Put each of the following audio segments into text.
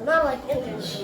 Not like English.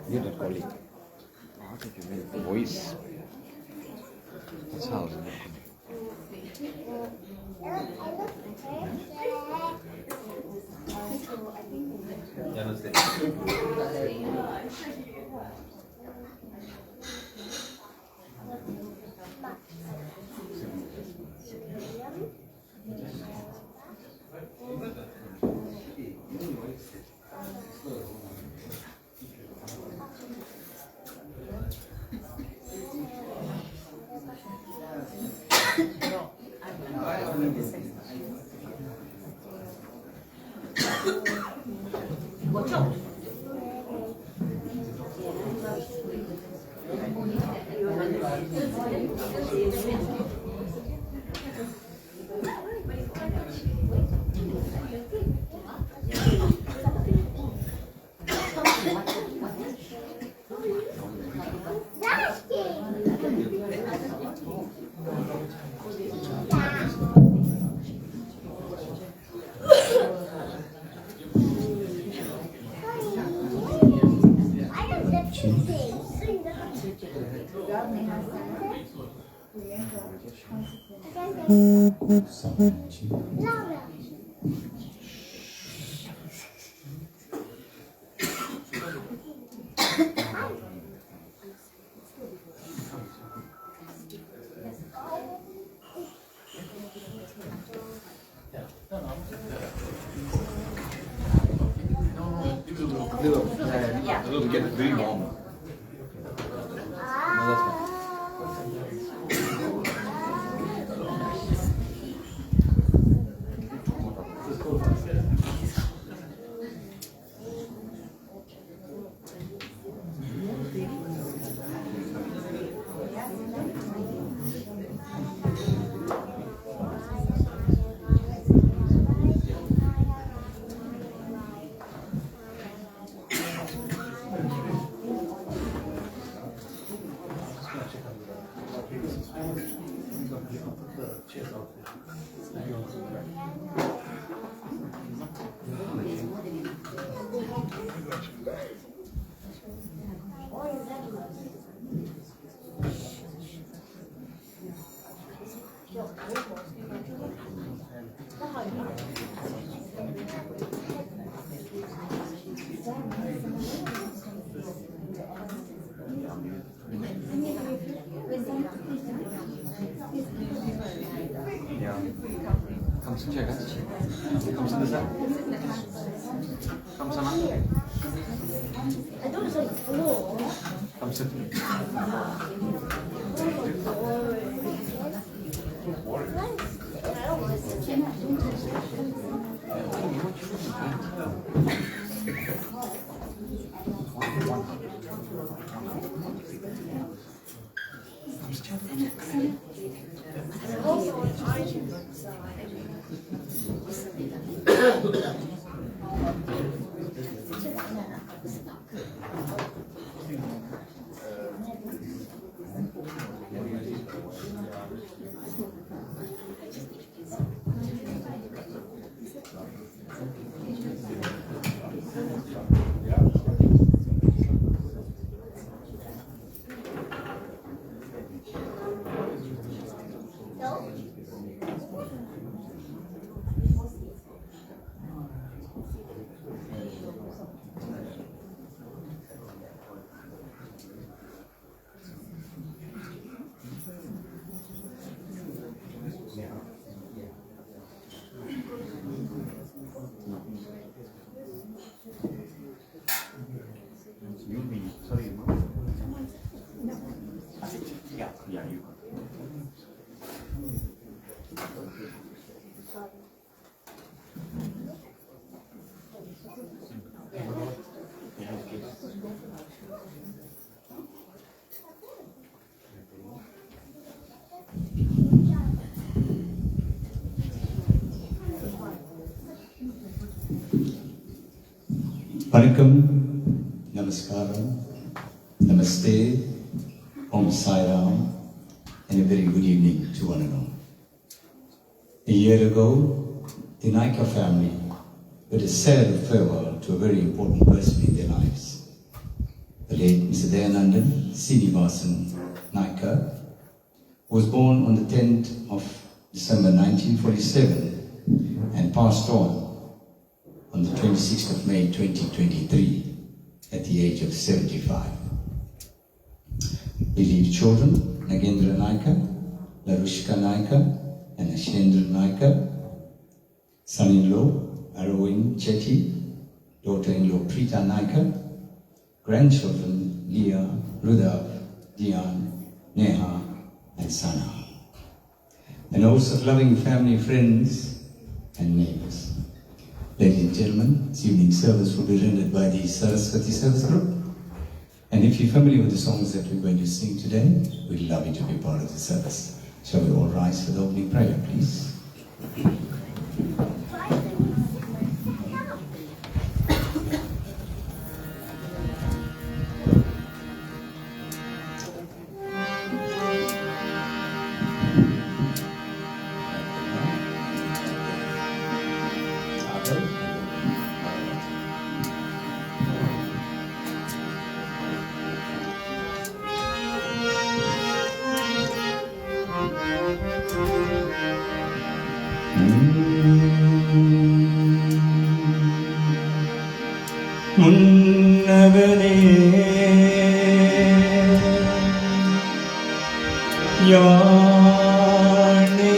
Biết là có lịch đó thì chúng mình voice sao rồi A little get very warm. No, that's fine. Yeah. Come sit here, guys. Come sit this side. Come sit. I don't say floor. Come sit. You'll be sorry, Mom. Yeah, you. Vanakkam, Namaskaram, Namaste, Om Sai Ram, and a very good evening to one and all. A year ago, the Naika family bid a sad farewell to a very important person in their lives. The late Mr. Dayanandan Srinivasan Naika was born on the 10th of December 1947 and passed on the 26th of May 2023 at the age of 75. He leave children, Nagendra Naika, Larushka Naika, and Ashendra Naika, son-in-law, Arvind Chetty, daughter-in-law, Preeta Naika, grandchildren, Leah, Rudhav, Dian, Neha, and Sana, and also loving family, friends, and neighbors. Ladies and gentlemen, this evening service will be rendered by the Saraswati Service Group. And if you're familiar with the songs that we're going to sing today, we'd love you to be part of the service. Shall we all rise for the opening prayer, please? மன்னவனே யானே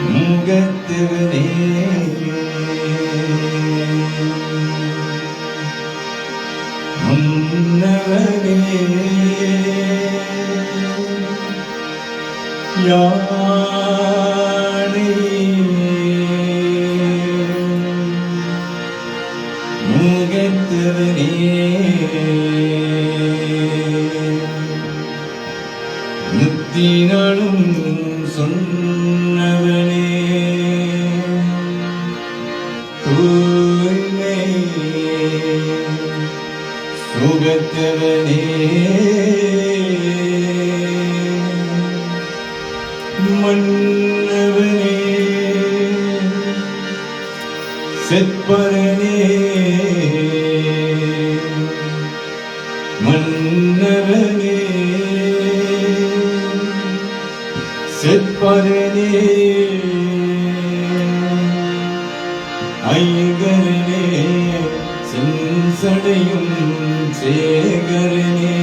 முகத்தவனே மன்னவனே யானே முகத்தவனே முத்தினாலும் சொன்னவனே தூய்மை சுகத்தவனே மன்னவனே செப்பரனே மன்னவனே செப்பரனே ஐங்கரனே செஞ்சடையும் சேகரனே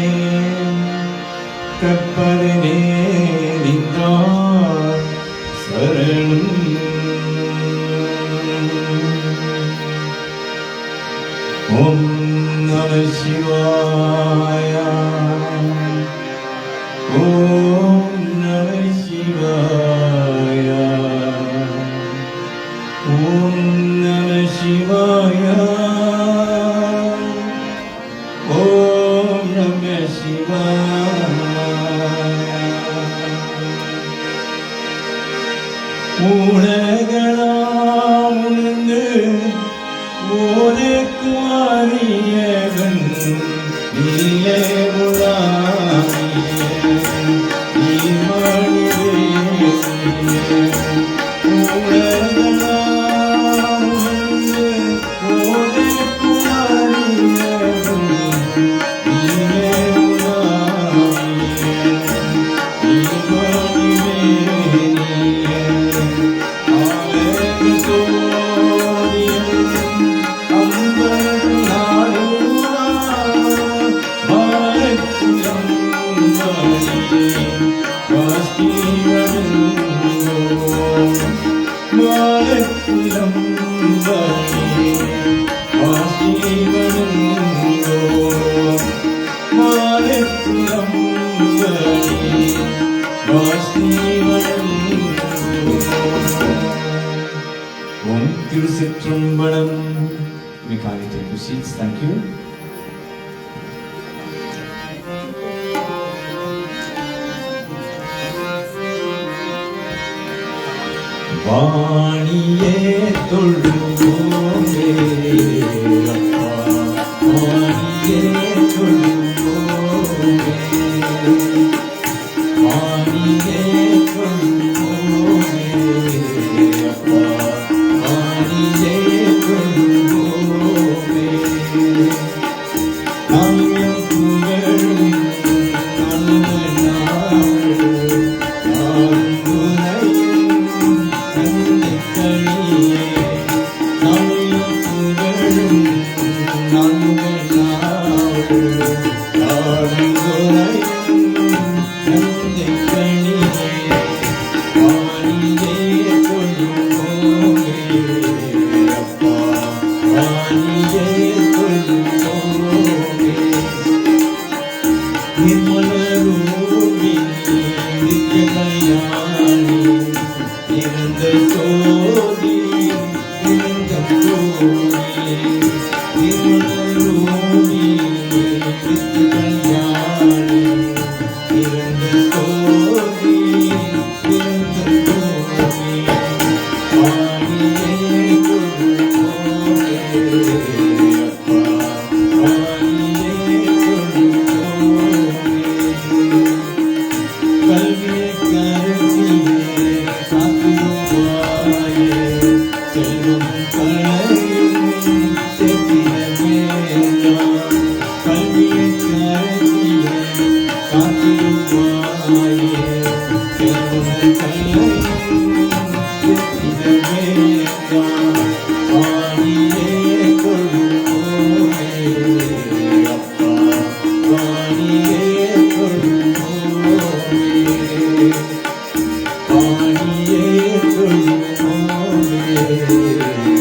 கப்பரனே நின்றார் சரணம் ஓம் நம சிவாய ஓம் நம சிவாய ஓம் நம சிவாய ஓம் நம சிவாய உலகளாம் உணர்ந்து உனக்கு அறியவன் நீயே உலாவிய நீ மனிதே உலகளாம் உணர்ந்து உனக்கு அறியவன் நீயே உலாவிய நீ மனிதே திருச்சிற்றம்பலம். We kindly take your seats. Thank you. வாணியே தொழுவோமே அப்பா வாணியே தொழுவோமே வாணியே தொழுவோமே அப்பா வாணியே தொழுவோமே நாங்கள் புகழும்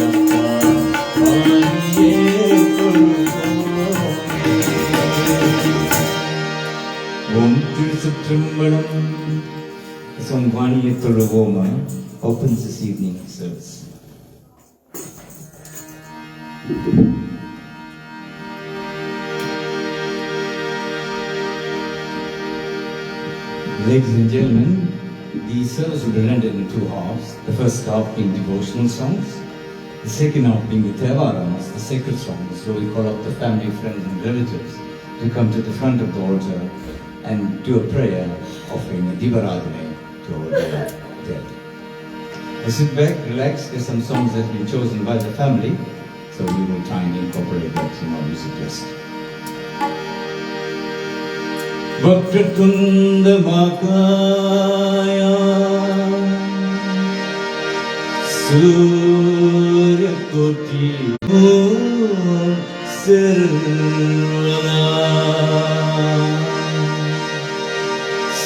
அப்பா வாணியே கொள்வோமே. ஓம் திருச்சிற்றம்பலம். Song வாணியை தொழுவோமா opens this evening service. Ladies and gentlemen, the service will be rendered in two halves. The first half being devotional songs, the second half being the Thevarams, the sacred songs. So we call up the family, friends and relatives to come to the front of the altar and do a prayer offering a Divaradhane to our dead. Sit back, relax. There's some songs that have been chosen by the family, so we will try and incorporate that in our music list. Vakratunda Makaya Surya Koti Sarvada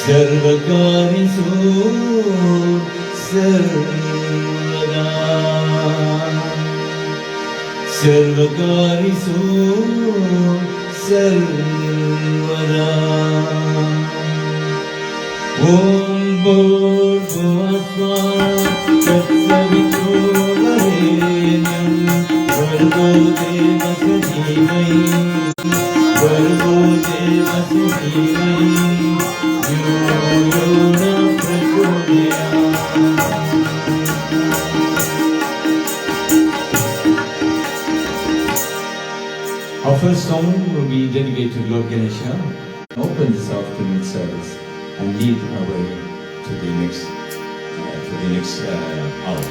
Sarvakari Sarvada Sarvakari Sarvada Om Bhurvasva Tatsaviturvarenyam Bhargo Devasya Dhimai Bhargo Devasya Dhimai Yo Yona Prachodayam. Our first song will be dedicated to Lord Ganesha. Open this afternoon service and lead our way to the next hour.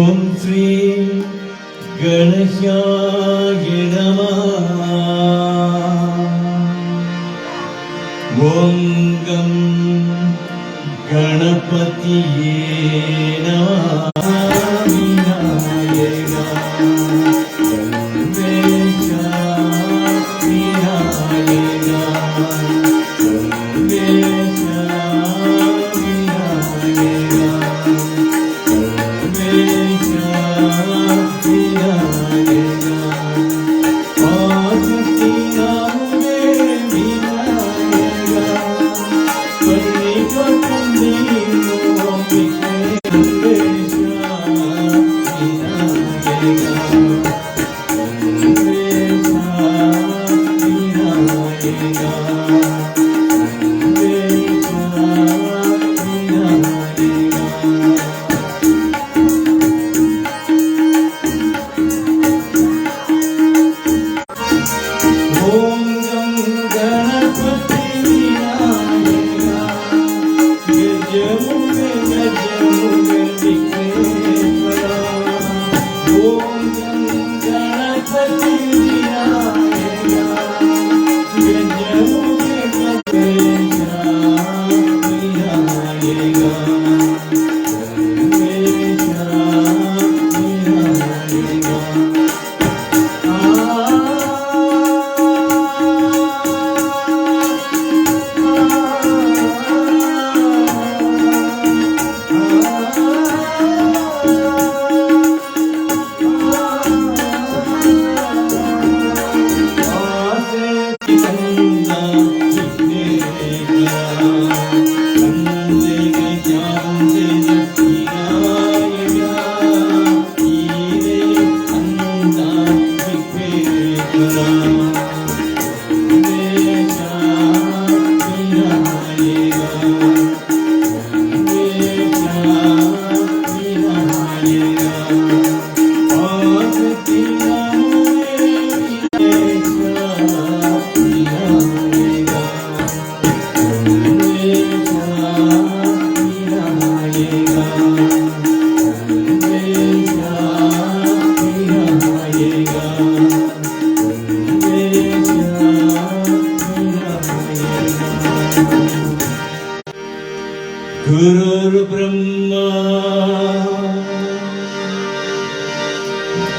Om Sri Ganeshaya Namaha. Om Gam Ganapatiye Namaha. Guru Brahma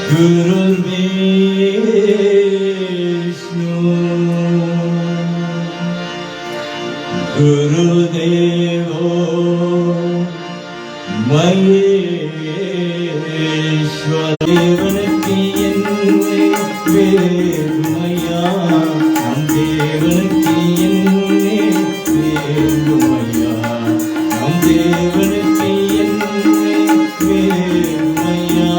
Guru Vishnu Guru Devo Maheshwara தேவனுக்கு என்னை வேண்டுமையா நம் தேவனுக்கு என்னை வேண்டுமையா நம் தேவனுக்கு என்னை வேண்டுமையா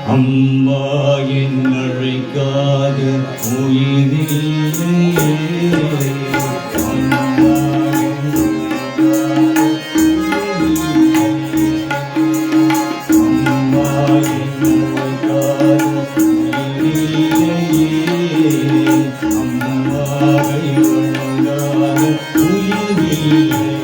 அம்மா என் அழைக்காத உயிரில்லையே அம்மா என் அழைக்காத உயிரில்லையே அம்மாவை வணங்காத உயிரில்லையே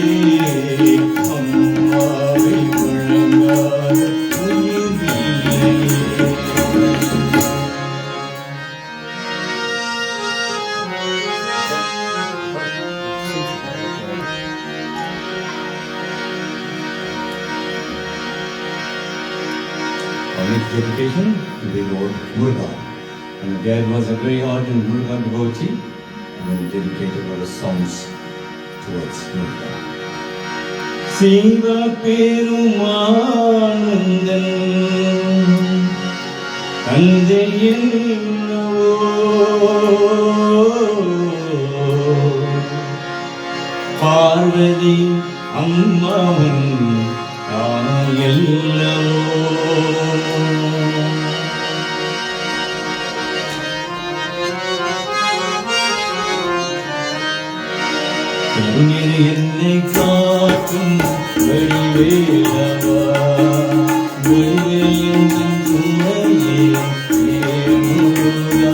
Amen. next dedication to the Lord Muruga. And Dad was a very ardent Muruga devotee, and we dedicated our songs towards Muruga. Siva Perumanandan Tandayennavo Parvati Ammavan Taanayellavo. என்னை காக்கும் வழிவேலவா வழிவேலின் துணையே ஏமுருகா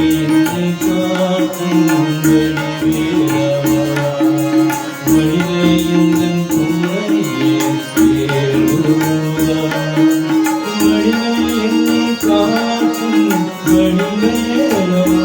என்னை காக்கும் வழிவேலவா வழிவேலின் துணையே ஏமுருகா வழிவேலின் காக்கும் வழிவேலவா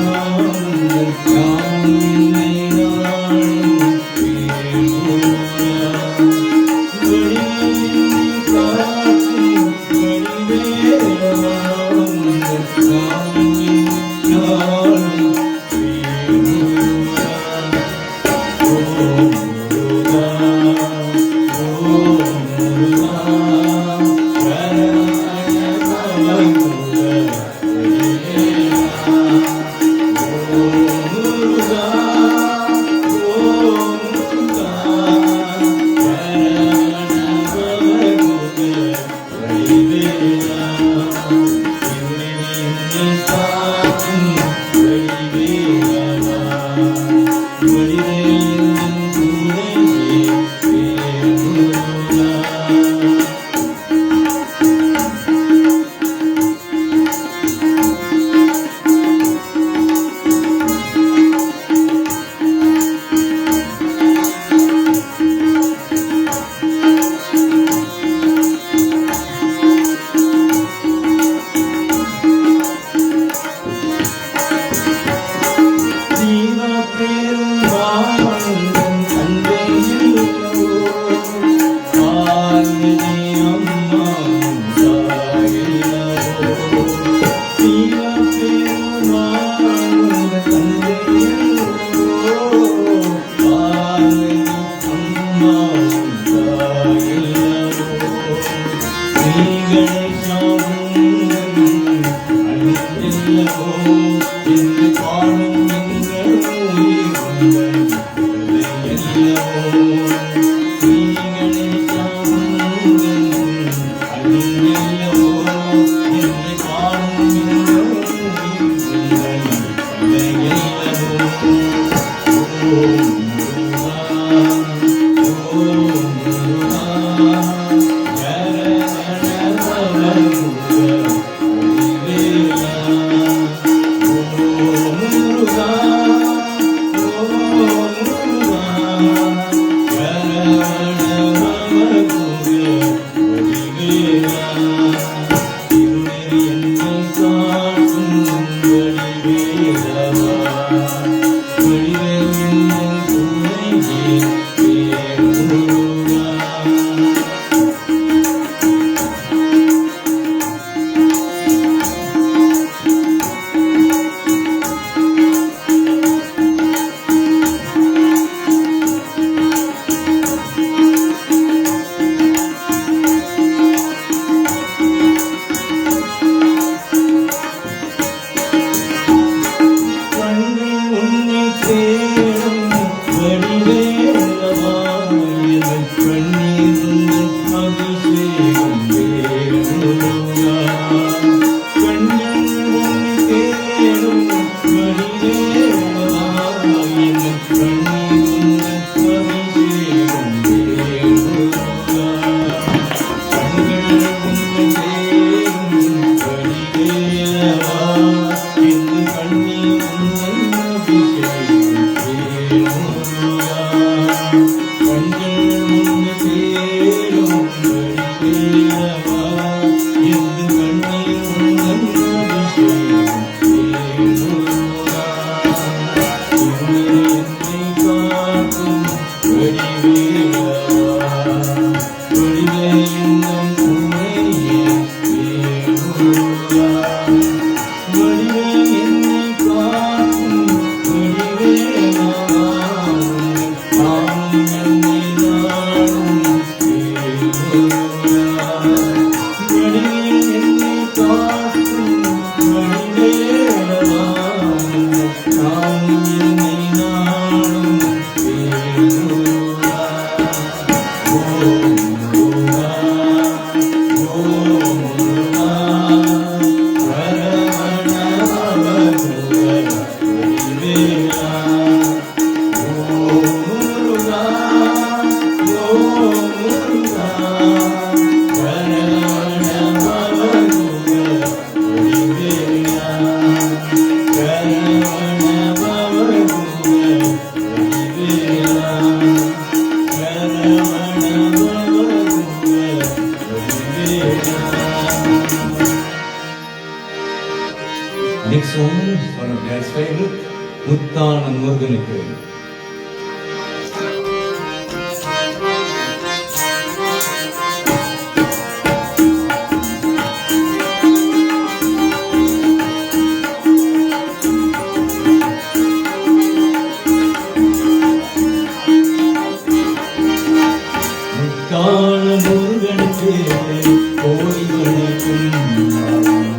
Next song is one of Dad's favorite, Muttana Muruganuku. Muttana Muruganuku, Kodi Vanakkam.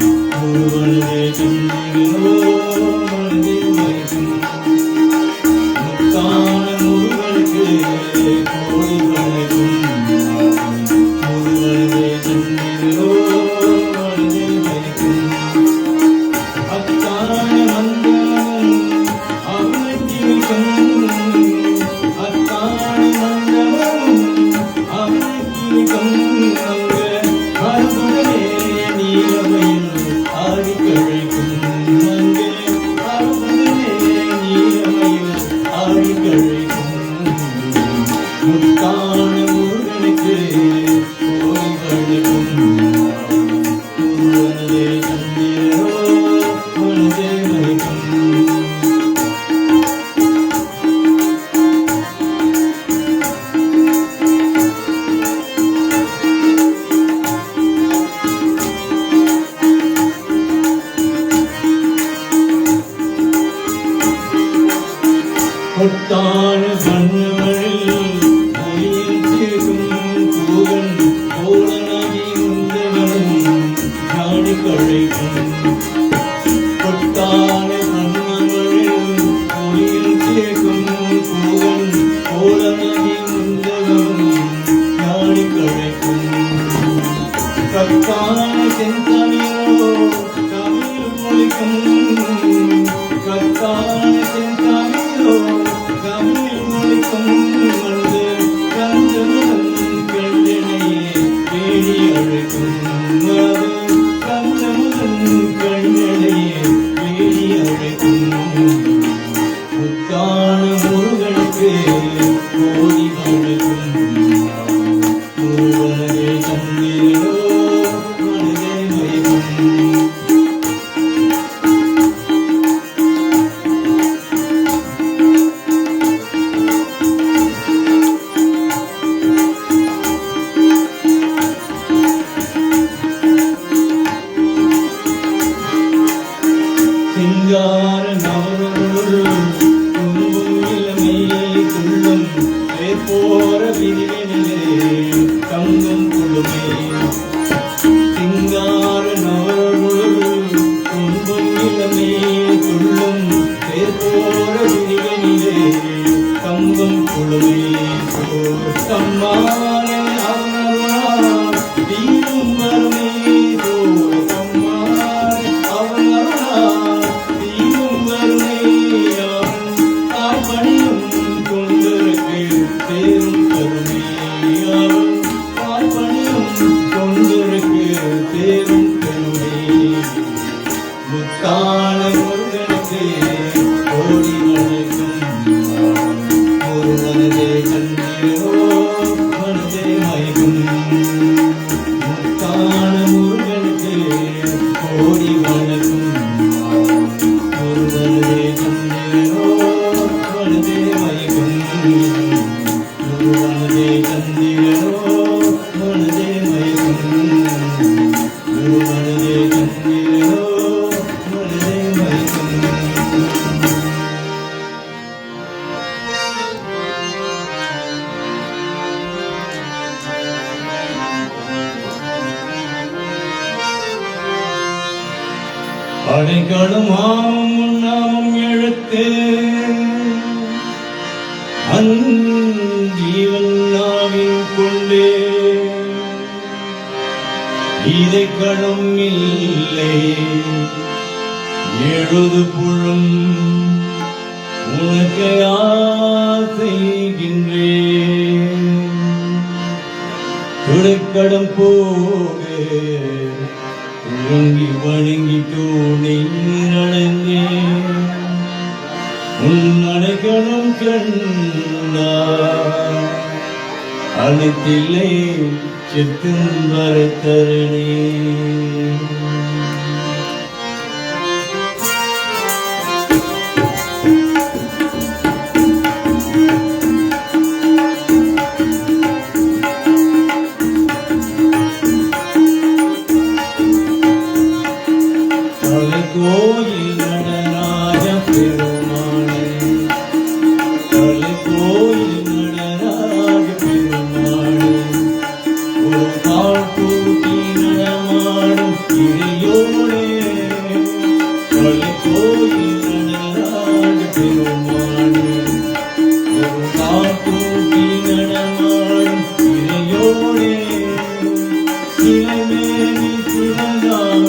கொட்டான கண்ணுகளில் ஒளியில் பூகன் கோலனகி உண்டவனும் நாடி கழைக்கும் கொட்டான கண்ணுகளில் ஒளியில் சேர்க்கும் பூகன் கோலனகி உண்டவனும் நாடி கழைக்கும் கத்தான செந்தமிழோ தமிழ் மொழிக்கும் கத்தான செந்தமிழோ தமிழ் மொழிக்கும் வந்து கந்தமுடன் கண்டனையே தேடி அழைக்கும் அது கந்தமுடன் கண்டனையே தேடி அழைக்கும் முத்தான முருகனுக்கு கோடி வணக்கம் முருகனே தந்திரோ மனதே மயக்கும் சிங்கார நவரொரு துன்பும் இளமையை துள்ளும் போற விரிவினிலே தங்கும் குழுமே சிங்கார நவரொரு துன்பும் இளமையை துள்ளும் போற விரிவினிலே தங்கும் குழுமே தம்மான அவனருணா தீரும் வருமே முத்தான முருகனுக்கு கோடி வணக்கம் முருகனதே கண்ணீரோ மனதே மயக்கும் முத்தான முருகனுக்கு கோடி வணக்கம் முருகனதே கண்ணீரோ மனதே மயக்கும் முருகனதே கண்ணீரோ மனதே மயக்கும் முருகனதே கண்ணீரோ அடைக்கலம் ஆமும் நாமம் எழுத்து அஞ்சீவன் நாவின் கொண்டே இதைக்களும் இல்லை எழுது புழும் உனக்கு ஆசைகின்றேன் துடைக்கடம் போக துவங்கி வணங்கி தூணி நடந்தேன் உன் அடைக்கலம் கண்டா அனைத்தில்லை செத்தும் வரத்தரணே கோயில் நடராஜ பெருமானே கோயில் நடராஜ பெருமானே ஒரு கால் கூட்டி நடமாடும் இறையோனே கோயில் நடராஜ பெருமானே ஒரு கால் கூட்டி நடமாடும் இறையோனே சிலைமேனி சிறந்தாம்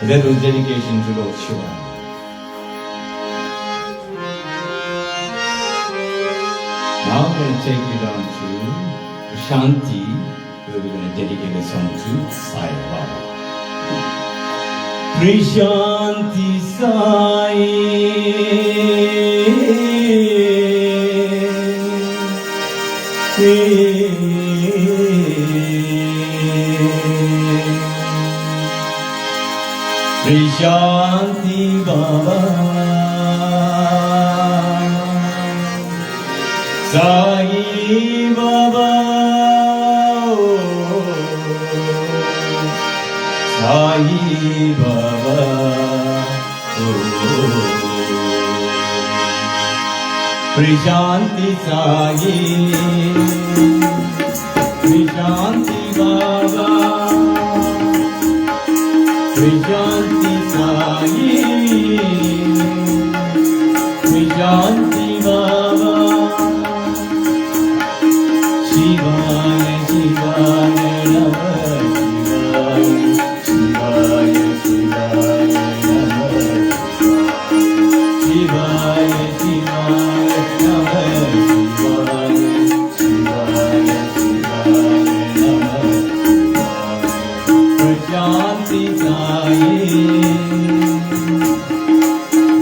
That was dedication to Lord Shiva. Now I'm going to take you down to Shanti, where we're going to dedicate a song to Sai Baba. Shanti Sai Sri Shanti Baba Sai Baba Sai Baba Sri Shanti Sai Sri Shanti Baba Sri Shanti Sai Sri Shanti Baba Shivaya Shivaya Namah Shivaya Shivaya Namah Shivaya Shivaya Namah Shivaya Shivaya Namah Prashanti Sai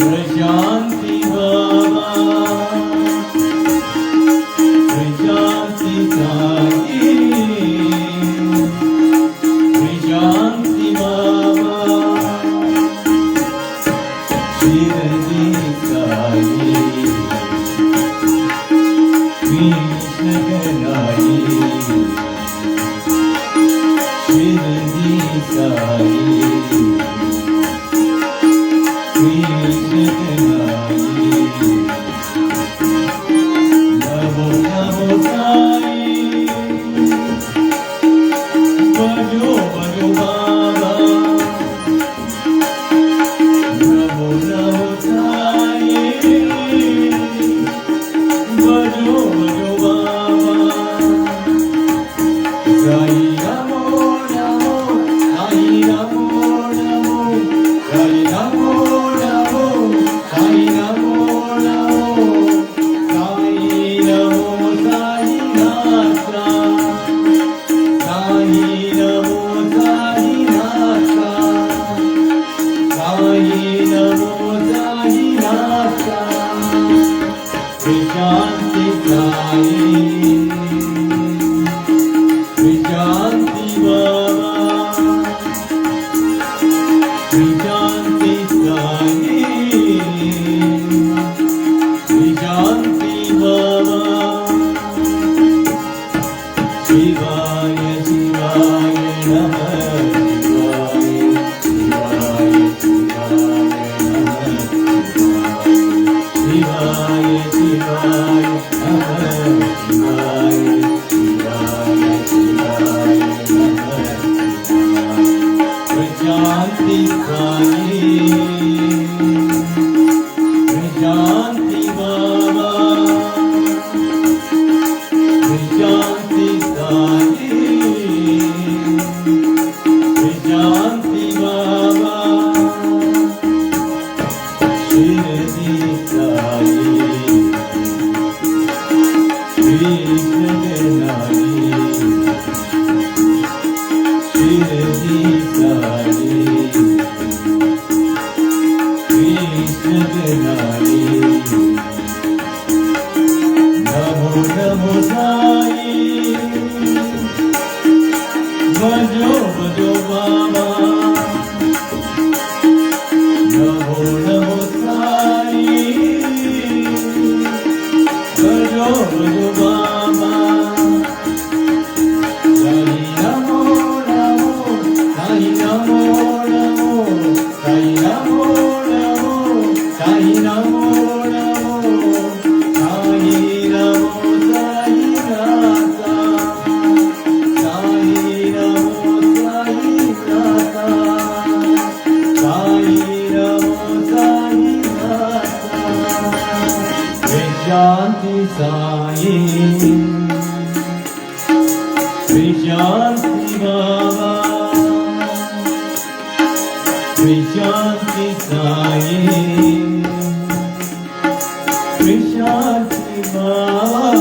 Prashanti Baba Prashanti Sai Prashanti Baba Shirdi Sai Krishna Kanai Shirdi Sai Krishna Kanai Namo Namo Sai Bhajo Bhajo Baba Namo Namo Sai Bhajo Bhajo Baba Sai Namo Namo Sai Namo Namo Sai Namo Namo Sai Namo Namo Sai Namo Sai Nasa Sai Namo Sai Nasa Sai Namo Sai Nasa Shanti Sai Shanti Baba Shanti Sai Shanti Baba Shivaya Shivaya Namah Shivaya Shivaya Namah Shivaya Shivaya Namah Shivaya Shivaya Namah Prashanti Sai Prashanti Baba Shanti Sai Shanti Baba Shirdi Sai Krishna Kanai Shirdi Sai Krishna Kanai Namo Namo Sai Bhajo Bhajo Baba Namo Namo Sai Bhajo Bhajo Baba Sai Namo Namo Sai Namo Namo Sai Namo Namo Sai Namo Namo Sai Namo Sai Nasa Sai Namo Sai Nasa Sai Namo Sai Nasa Shanti Sai Shanti Baba Shanti Sai Shanti Baba.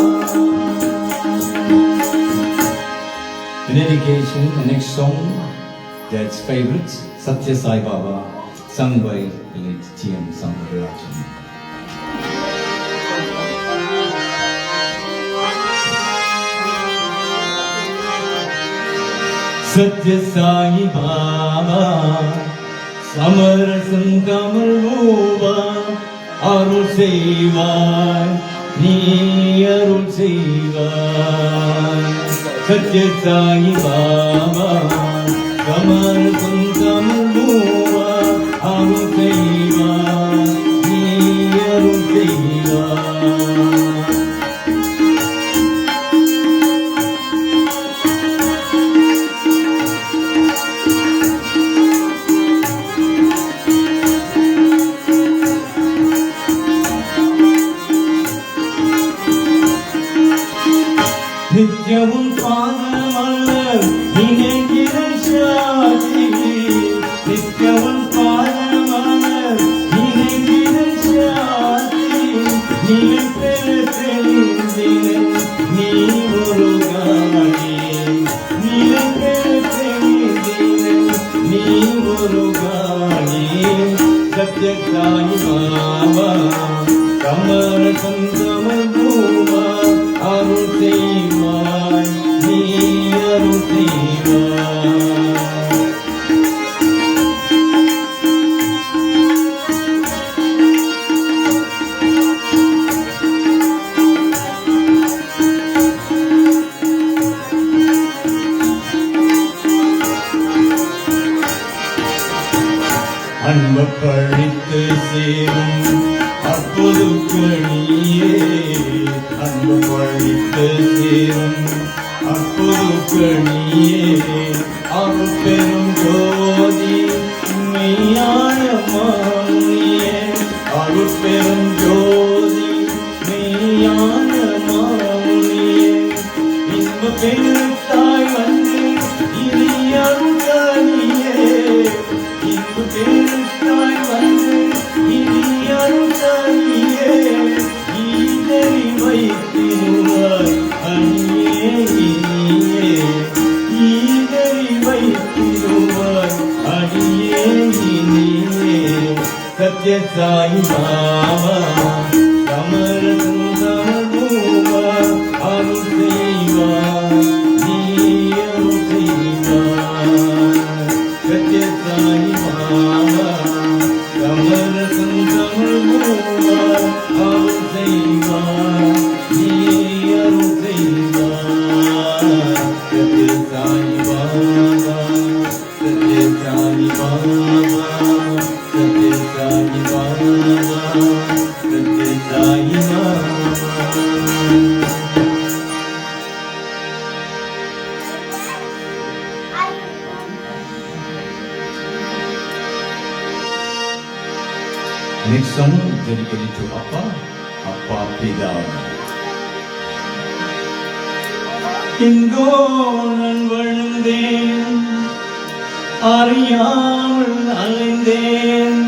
The dedication, the next song, dad's favorite, Satya Sai Baba. sung by late T.M. Soundarajan. Satya Sai Baba, Samarasam Kamarova, Arul Sevai, Ni Arul Sevai. Satya Sai Baba, Samarasam Kamarova, Arul Sevai, Ni Arul Sevai. நித்யவும் பாதமலர் நினைக்கிறன் சாதி நித்யவும் பாதமலர் நினைக்கிறன் சாதி நிலை பெற தெரிந்தினன் நீ ஒரு காணி நிலை பெற தெரிந்தினன் நீ ஒரு காணி சத்யசாயி பாபா கமல சந்தம பூமா அருள் செய்வாய் நீ அருள் செய்வாய். அன்பு பழித்து சேரும் அற்புதக்கணியே அன்பு பழித்து சேரும் அற்புதக்கணியே அருள் பெரும் ஜோதி மெய்யான மாமுனியே அருள் பெரும் ஜோதி மெய்யான மாமுனியே இன்ப பெருத்தாய் வந்து இனி அருள் கணியே இன்ப பெருத்தாய் வந்து இனி அருள் கணியே ஈதறி வைத்திருவாய் அணியே இனியே ஈதறி வைத்திருவாய் அணியே இனியே சத்யசாயி பாபா கமல சுந்தர பூமா அருள் செய்வாய் நீ அருள் செய்வாய் சத்யசாயி பாபா கமல சுந்தர பூமா அருள் செய்வாய் நீ அருள் செய்வாய் Sathya Sai Baba Sathya Sai Baba Sathya Sai Baba Sathya Sai Baba. Next song dedicated to Appa Pida. எங்கோ நான் வளர்ந்தேன் அறியாமல் அலைந்தேன்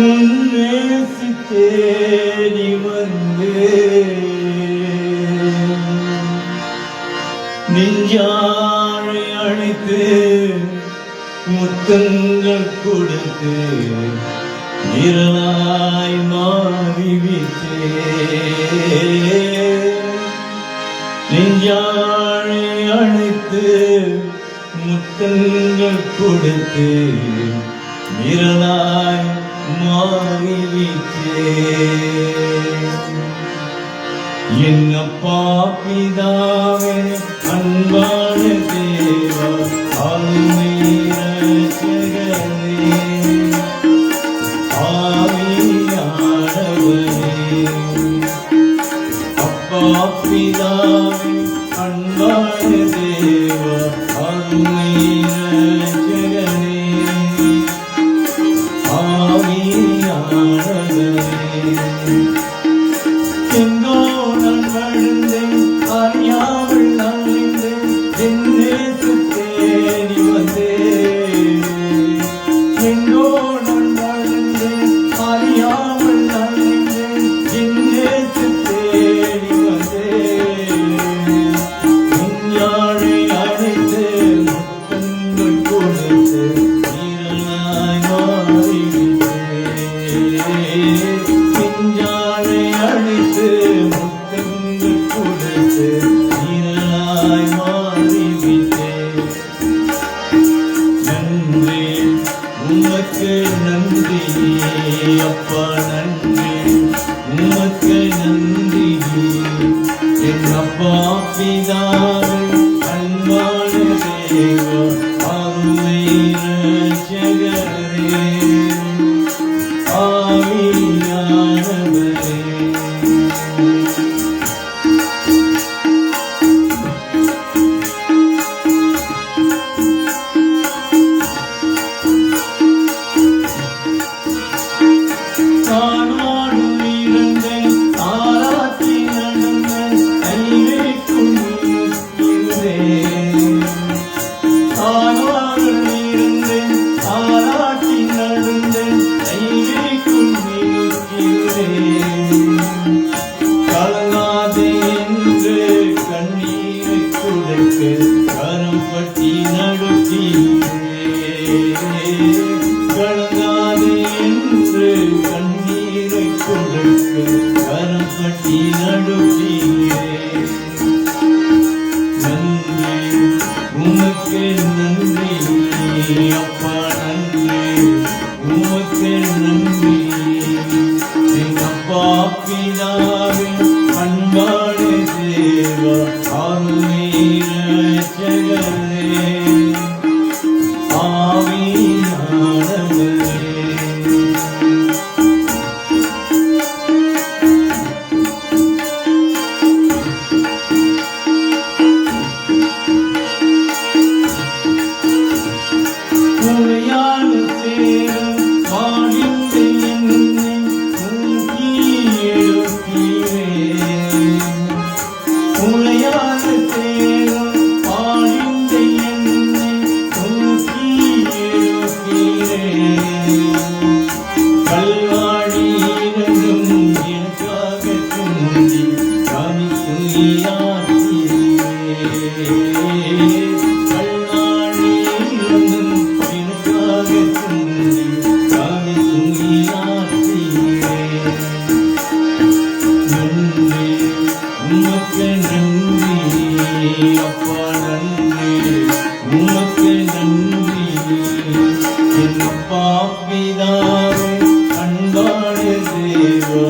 உன்னை தேடி வந்தேன் நெஞ்சாழை அழைத்து முத்தங்கள் கொடுத்து நிரலாய் மாறிவிட்டே நெஞ்சாழை அழைத்து முத்தங்கள் கொடுத்து நிரலாய் மாறிவிட்டே என் அப்பா பிதாவே அன்பான தேவா ஆளுமை ரட்சகரே அப்பா பிதாவே அன்பான தேவா அருமை ரட்சகரே ஆவியானவரே எங்கோ நான் வளர்ந்தேன் அறியாமல் அழிந்தேன் என் நேசு தேடி வந்தேன் எங்கோ நான் வளர்ந்தேன் அறியாமல் அழிந்தேன் என் நேசு தேடி வந்தேன் யாழை அழைத்து முத்தங்கள் கூட வைத்து வீரனாய் மாறிவிட்டேன். நன்றி உமக்கு நன்றி அப்பா, நன்றி உமக்கு நன்றி. என் அப்பா பிதாவே, அன்பான தேவா, அருமை இரட்சகரே, ஆவியானவரே, தானாடு இருந்தேன், தாராட்டி நடந்தேன், கைவேக்கும் இருக்கிறேன். தானாடு இருந்தேன், தாராட்டி நடந்தேன், கைவேக்கும் இருக்கிறேன். கலங்காதே என்று கண்ணீரை துடைக்க கரம் பற்றி நடத்தீரே. கலங்காதே என்று கண்ணீரை துடைக்க கரம் பற்றி நடத்தீரே. நன்றி உமக்கு நன்றி அப்பா, நன்றி உமக்கு நன்றி. என் அப்பா பிதாவே, அன்பான தேவா, அருமை இரட்சகரே, ஆவியானவரே, உரையான தேவன் வாழிந்த என்னை தூக்கி எழுப்பீரே. உரையான தேவன் வாழிந்த என்னை தூக்கி எழுப்பீரே. கல்வாழியிலும் எனக்காக தூங்கி கவி துணியாற்றீரே. கல்வாழியிலும் எனக்காக தூங்கி கவி துணியாற்றீரே. நன்றி உமக்கு நன்றி அப்பா, நன்றி உமக்கு நன்றி. என் அப்பா பிதாவே, அன்பான தேவா,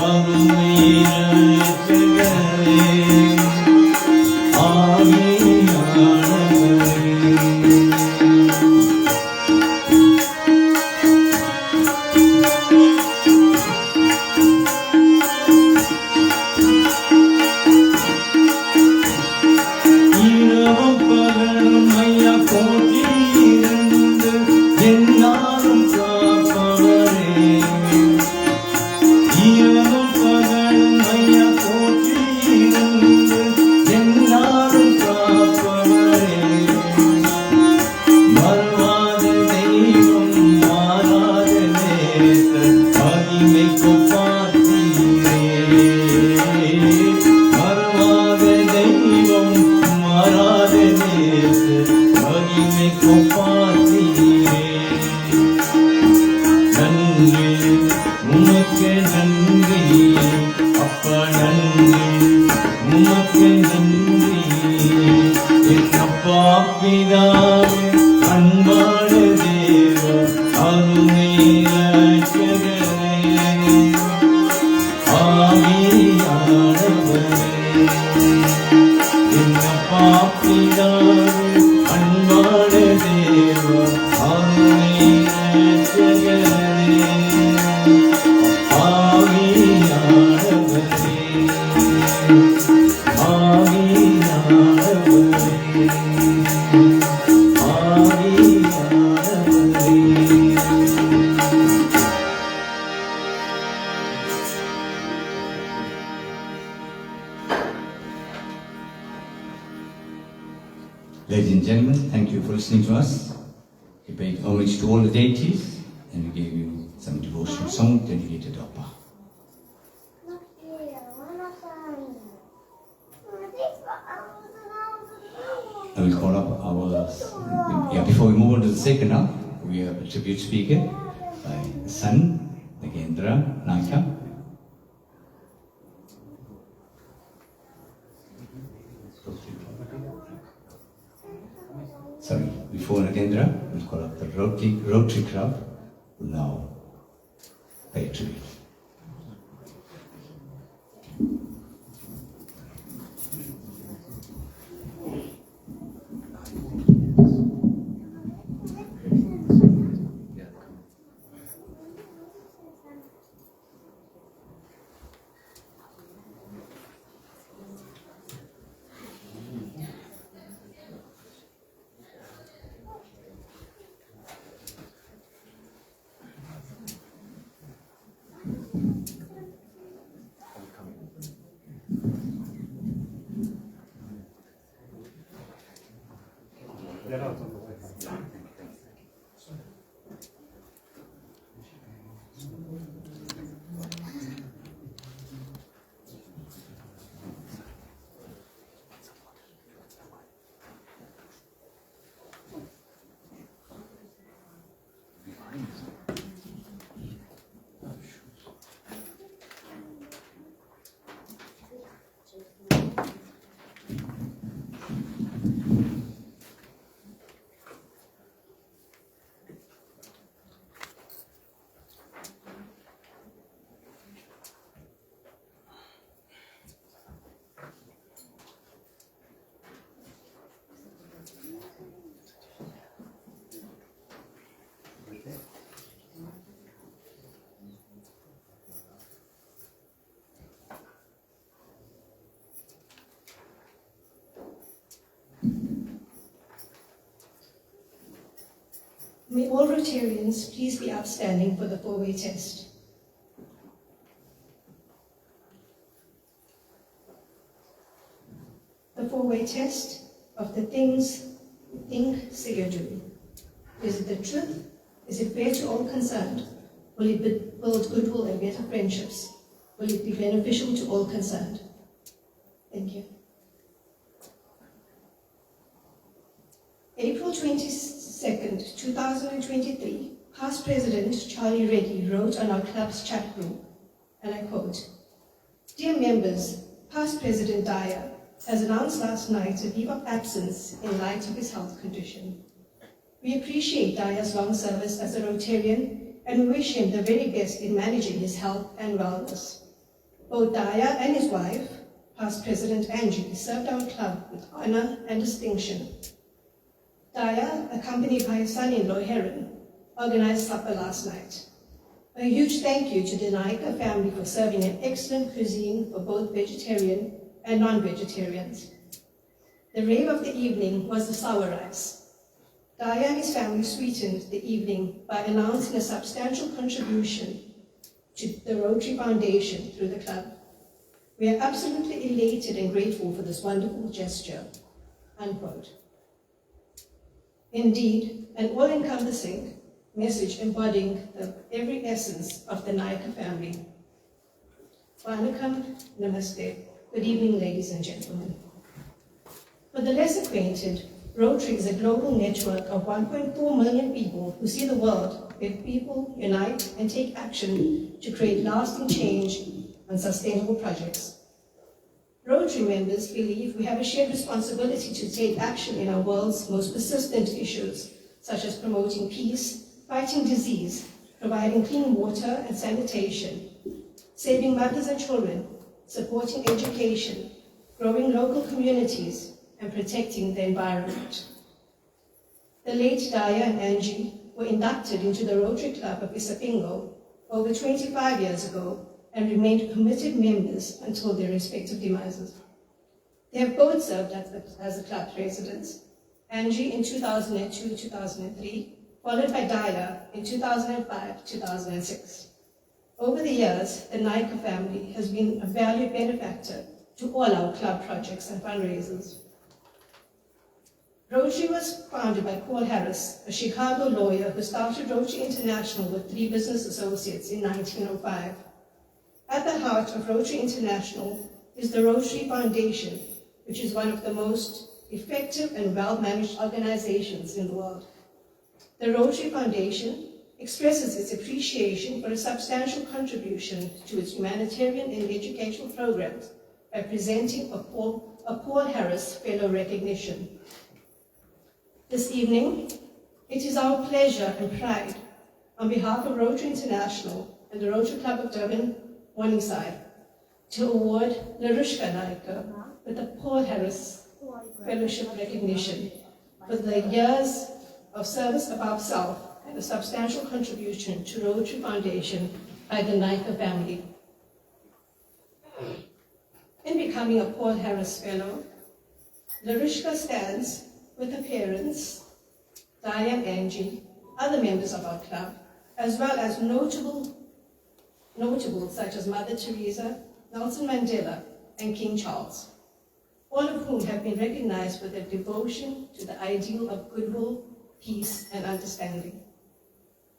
அருமை இரட்சகரே, ஆவியானவரே, இரவும் பகலும் ஐயா போற்றியிருந்து எந்நாளும் காப்பவரே. இரவும் பகலும் ஐயா போற்றியிருந்து எந்நாளும் காப்பவரே. மறவாத தெய்வம், மாறாத நேசர், மகிமைக்கு பார்த்தீரே. மறவாத தெய்வம், மாறாத நேசர், மகிமைக்கு பார்த்தீரே. நன்றி உமக்கு நன்றி அப்பா, நன்றி உமக்கு நன்றி. என் அப்பா பிதாவே, அன்பான தேவா, அருமை இரட்சகரே, ஆவியானவரே. என் அப்பா பிதாவே, அன்பான தேவா, அருமை இரட்சகரே, ஆவியானவரே, ஆவியானவரே, ஆவியானவரே. Ladies and gentlemen, thank you for listening to us. We paid homage to all the deities and we gave you some devotional song dedicated to Appa. I will call up our, before we move on to the second half, we have a tribute speaker by son Nagendra Naika. Sorry, before Nagendra, we'll call up the Rotary Club, who now pay tribute. May all Rotarians please be upstanding for the four-way test. The four-way test of the things you think, say, or do. Is it the truth? Is it fair to all concerned? Will it build goodwill and better friendships? Will it be beneficial to all concerned? Thank you. April 22nd, 2023, past President Charlie Reddy wrote on our club's chat room, and I quote, "Dear members, past President Dyer has announced last night a leave of absence in light of his health condition. We appreciate Dyer's long service as a Rotarian and we wish him the very best in managing his health and wellness. Both Dyer and his wife, past President Angie, served our club with honor and distinction. Dyer, accompanied by his son-in-law Heron, organized supper last night. A huge thank you to the Naika family for serving an excellent cuisine for both vegetarian and non-vegetarians. The rave of the evening was the sour rice. Dyer and his family sweetened the evening by announcing a substantial contribution to the Rotary Foundation through the club. We are absolutely elated and grateful for this wonderful gesture," unquote. Indeed, an all-encompassing message embodying every essence of the Naika family. Vanakkam, namaste. Good evening, ladies and gentlemen. For the less acquainted, Rotary is a global network of 1.4 million people who see the world where people unite and take action to create lasting change on sustainable projects. Rotary members believe we have a shared responsibility to take action in our world's most persistent issues, such as promoting peace, fighting disease, providing clean water and sanitation, saving mothers and children, supporting education, growing local communities, and protecting the environment. The late Dyer and Angie were inducted into the Rotary Club of Isipingo over 25 years ago and remained committed members until their respective demises. They have both served as the club presidents, Angie in 2002-2003, followed by Dyer in 2005-2006. Over the years, the Naika family has been a valued benefactor to all our club projects and fundraisers. Rotary was founded by Paul Harris, a Chicago lawyer who started Rotary International with 3 business associates in 1905. At the heart of Rotary International is the Rotary Foundation, which is one of the most effective and well-managed organizations in the world. The Rotary Foundation expresses its appreciation for a substantial contribution to its humanitarian and educational programs by presenting a a Paul Harris Fellow recognition. This evening, it is our pleasure and pride, on behalf of Rotary International and the Rotary Club of Durban, Morningside, to award Larushka Naika with the Paul Harris Fellowship recognition for the years of service above self and a substantial contribution to Rotary Foundation by the Naika family. In becoming a Paul Harris Fellow, Larushka stands with her parents, Diane, Angie, other members of our club, as well as notables such as Mother Teresa, Nelson Mandela, and King Charles, all of whom have been recognized for their devotion to the ideal of goodwill, peace, and understanding.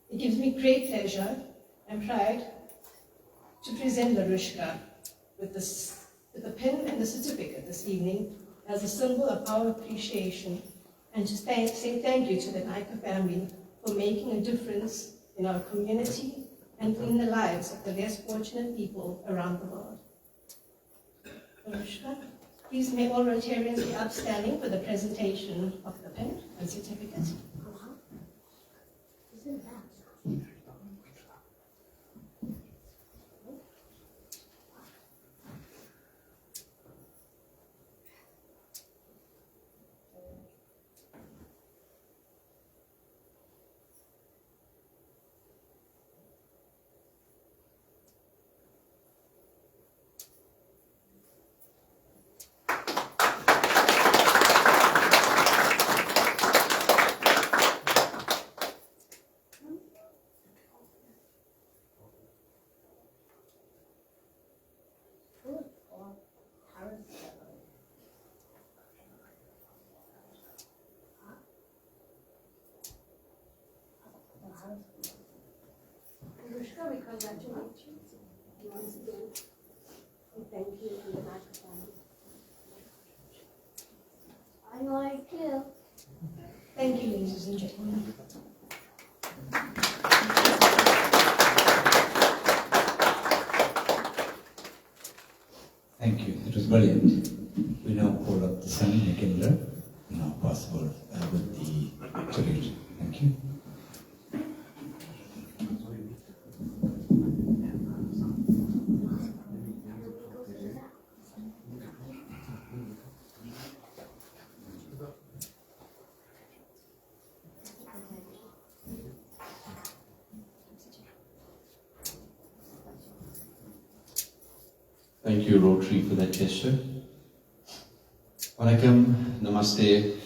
It gives me great pleasure and pride to present Larushka with the pen and the certificate this evening as a symbol of our appreciation, and to say thank you to the Naika family for making a difference in our community and in the lives of the less fortunate people around the world. Larushka, please may all Rotarians be upstanding for the presentation of the pen and certificate. Larushka, we congratulate you once again. And thank you to the Naika family. I like you. Thank you, ladies and gentlemen. Thank you. It was brilliant. We now call up the son, Nikendra, now possible with the tribute. Thank you. Thank you, Rotary, for that gesture. Vanakkam, Namaste,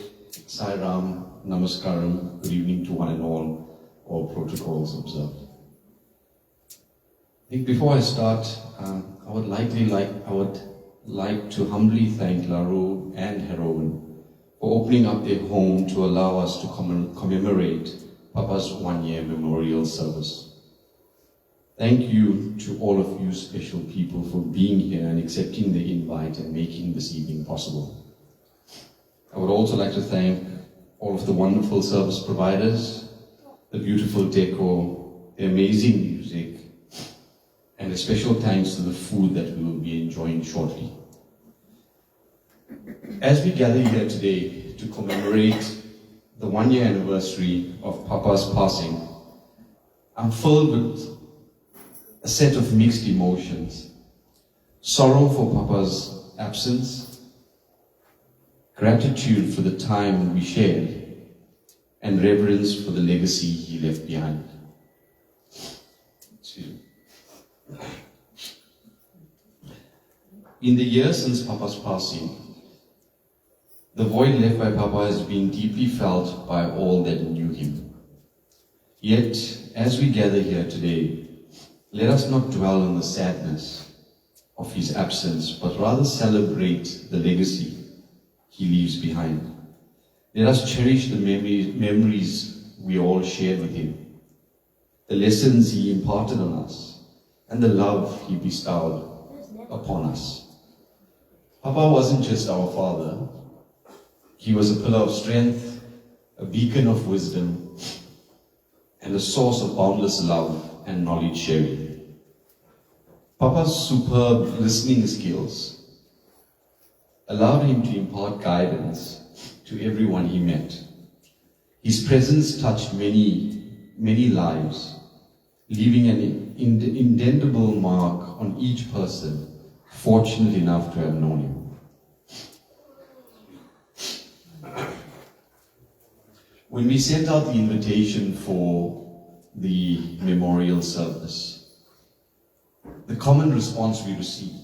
Sai Ram, Namaskaram, good evening to one and all protocols observed. I think before I start, I would like to humbly thank Laru and Heroin for opening up their home to allow us to commemorate Papa's one-year memorial service. Thank you to all of you special people for being here and accepting the invite and making this evening possible. I would also like to thank all of the wonderful service providers, the beautiful decor, the amazing music, and a special thanks to the food that we will be enjoying shortly. As we gather here today to commemorate the one-year anniversary of Papa's passing, I'm filled with a set of mixed emotions. Sorrow for Papa's absence, gratitude for the time we shared, and reverence for the legacy he left behind. In the years since Papa's passing, the void left by Papa has been deeply felt by all that knew him. Yet, as we gather here today, let us not dwell on the sadness of his absence, but rather celebrate the legacy he leaves behind. Let us cherish the memories we all shared with him, the lessons he imparted on us, and the love he bestowed upon us. Papa wasn't just our father. He was a pillar of strength, a beacon of wisdom, and a source of boundless love and knowledge sharing. Papa's superb listening skills allowed him to impart guidance to everyone he met. His presence touched many lives, leaving an indelible mark on each person fortunate enough to have known him. When we sent out the invitation for the memorial service, the common response we received,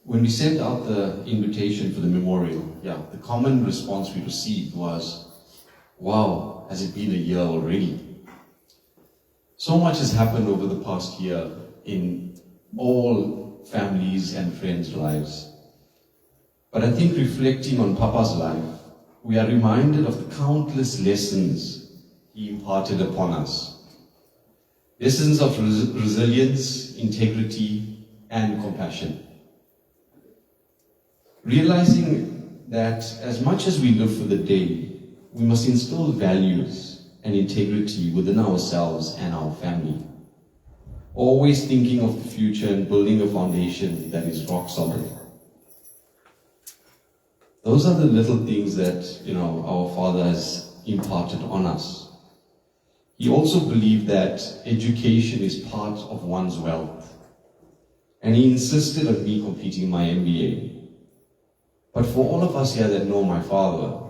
when we sent out the invitation for the memorial, the common response we received was, wow, has it been a year already? So much has happened over the past year in all families and friends' lives. But I think reflecting on Papa's life, we are reminded of the countless lessons he imparted upon us. Lessons of resilience, integrity, and compassion. Realizing that as much as we live for the day, we must instill values and integrity within ourselves and our family. Always thinking of the future and building a foundation that is rock solid. Those are the little things that, our Father has imparted on us. He also believed that education is part of one's wealth. And he insisted on me completing my MBA. But for all of us here that know my father,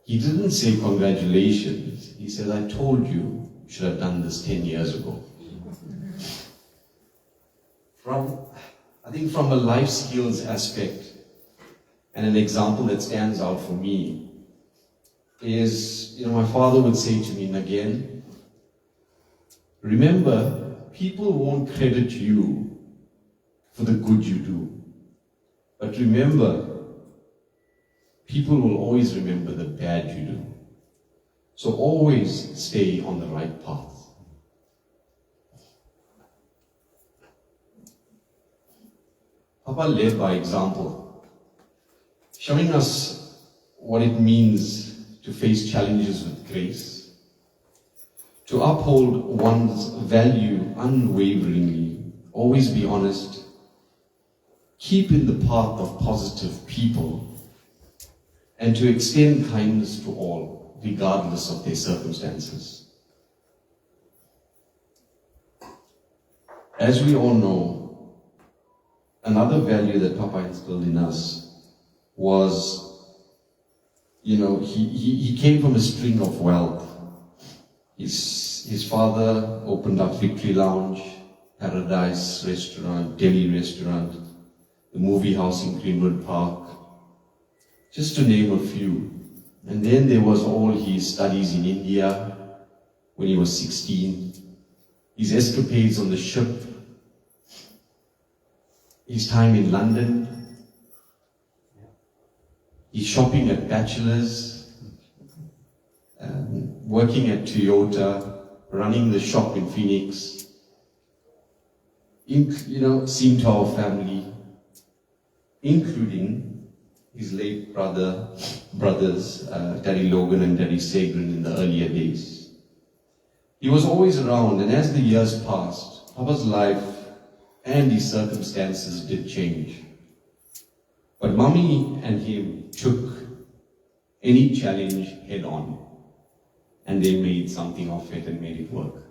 he didn't say congratulations. He said, I told you, you should have done this 10 years ago. I think from a life skills aspect, and an example that stands out for me is, my father would say to me, Nagain, remember, people won't credit you for the good you do. But remember, people will always remember the bad you do. So always stay on the right path. Papa led by example, showing us what it means to face challenges with grace, to uphold one's value unwaveringly, always be honest, keep in the path of positive people, and to extend kindness to all, regardless of their circumstances. As we all know, another value that Papa instilled in us was, he came from a string of wealth. His father opened up Victory Lounge, Paradise Restaurant, Delhi Restaurant, the movie house in Greenwood Park, just to name a few. And then there was all his studies in India when he was 16, his escapades on the ship, his time in London, his shopping at Bachelor's, working at Toyota, running the shop in Phoenix, seeing to our family, including his late brothers, Daddy Logan and Daddy Sagrin in the earlier days. He was always around, and as the years passed, Papa's life and his circumstances did change. But Mummy and him took any challenge head on, and they made something of it and made it work.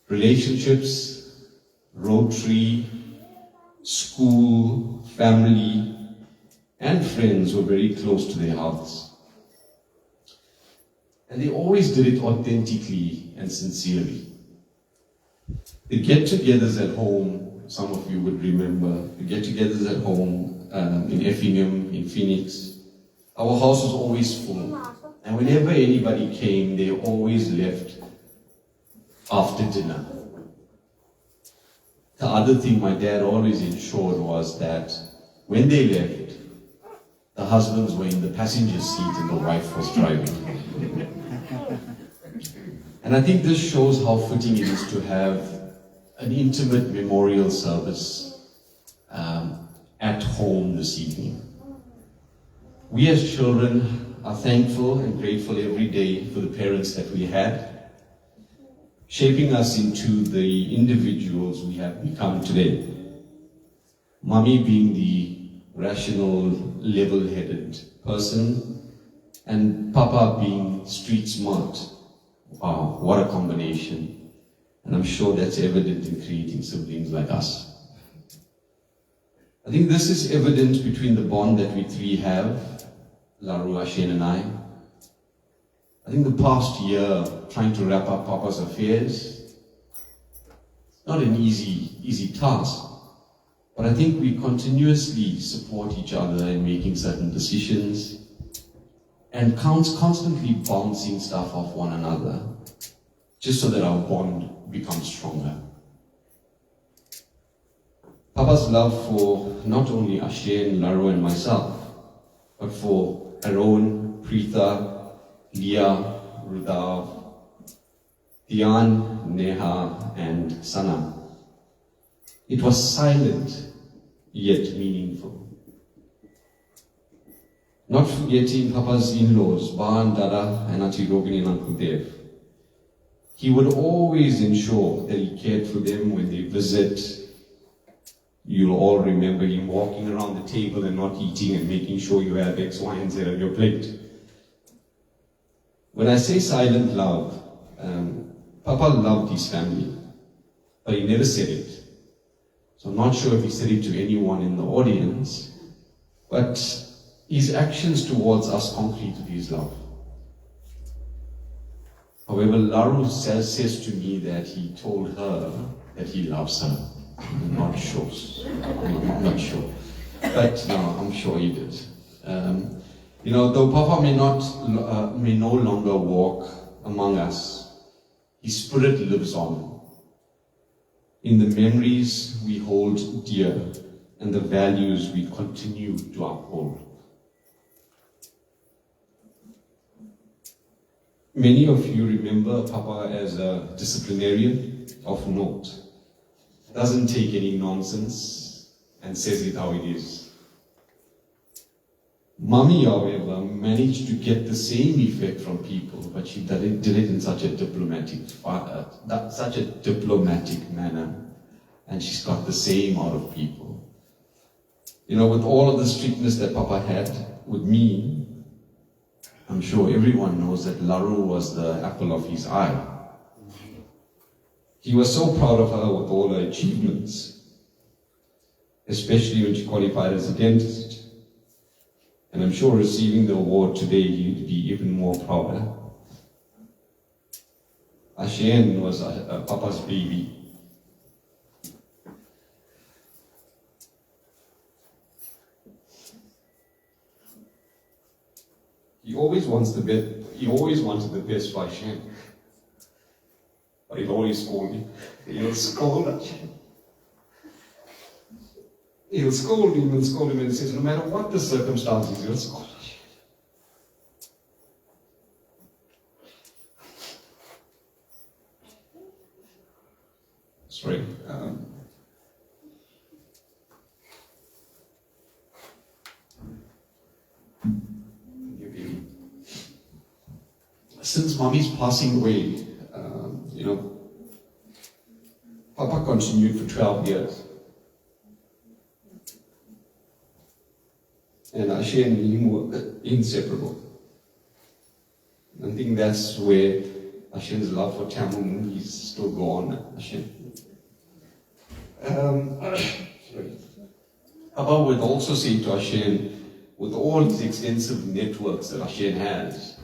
Relationships, Rotary, school, family, and friends were very close to their hearts. And they always did it authentically and sincerely. The get-togethers at home, some of you would remember, the get-togethers at home in Effingham, in Phoenix. Our house was always full. And whenever anybody came, they always left after dinner. The other thing my dad always ensured was that when they left, the husbands were in the passenger seat and the wife was driving. And I think this shows how fitting it is to have an intimate memorial service at home this evening. We as children are thankful and grateful every day for the parents that we had. shaping us into the individuals we have become today. Mommy being the rational, level-headed person, and Papa being street smart. Wow, what a combination. And I'm sure that's evident in creating siblings like us. I think this is evident between the bond that we three have, Laru, Ashane and I think the past year, trying to wrap up Papa's affairs, not an easy task. But I think we continuously support each other in making certain decisions and constantly bouncing stuff off one another, just so that our bond becomes stronger. Papa's love for not only Ashane, Laru and myself, but for Aaron, Preetha, Leah, Rudhav, Dian, Neha and Sana. It was silent, yet meaningful. Not forgetting Papa's in-laws, Ba and Dada and Auntie Rogini and Uncle Dev. He would always ensure that he cared for them when they visit. You'll all remember him walking around the table and not eating and making sure you have X, Y, and Z on your plate. When I say silent love, Papa loved his family, but he never said it. So I'm not sure if he said it to anyone in the audience, but his actions towards us concreted his love. However, Laru says to me that he told her that he loves her. I'm not sure. I'm not sure. But no, I'm sure he did. Though Papa may no longer walk among us, his spirit lives on in the memories we hold dear and the values we continue to uphold. Many of you remember Papa as a disciplinarian of note. Doesn't take any nonsense and says it how it is. Mummy, however, managed to get the same effect from people, but she did it in such a diplomatic manner, and she's got the same out of people. With all of the strictness that Papa had with me, I'm sure everyone knows that Laru was the apple of his eye. He was so proud of her with all her achievements, especially when she qualified as a dentist. And I'm sure receiving the award today, he'd be even more prouder. Ashane was Papa's baby. He always wanted the best for Ashane. But he'll always scold me. He'll scold Ashane. He'll scold him and he says, no matter what the circumstances, he'll scold Ashane. Sorry. Since Mommy's passing away, Papa continued for 12 years. And Ashane and him were inseparable. I think that's where Ashane's love for Tamil is still gone. Ashane. Papa would also say to Ashane, with all his extensive networks that Ashane has,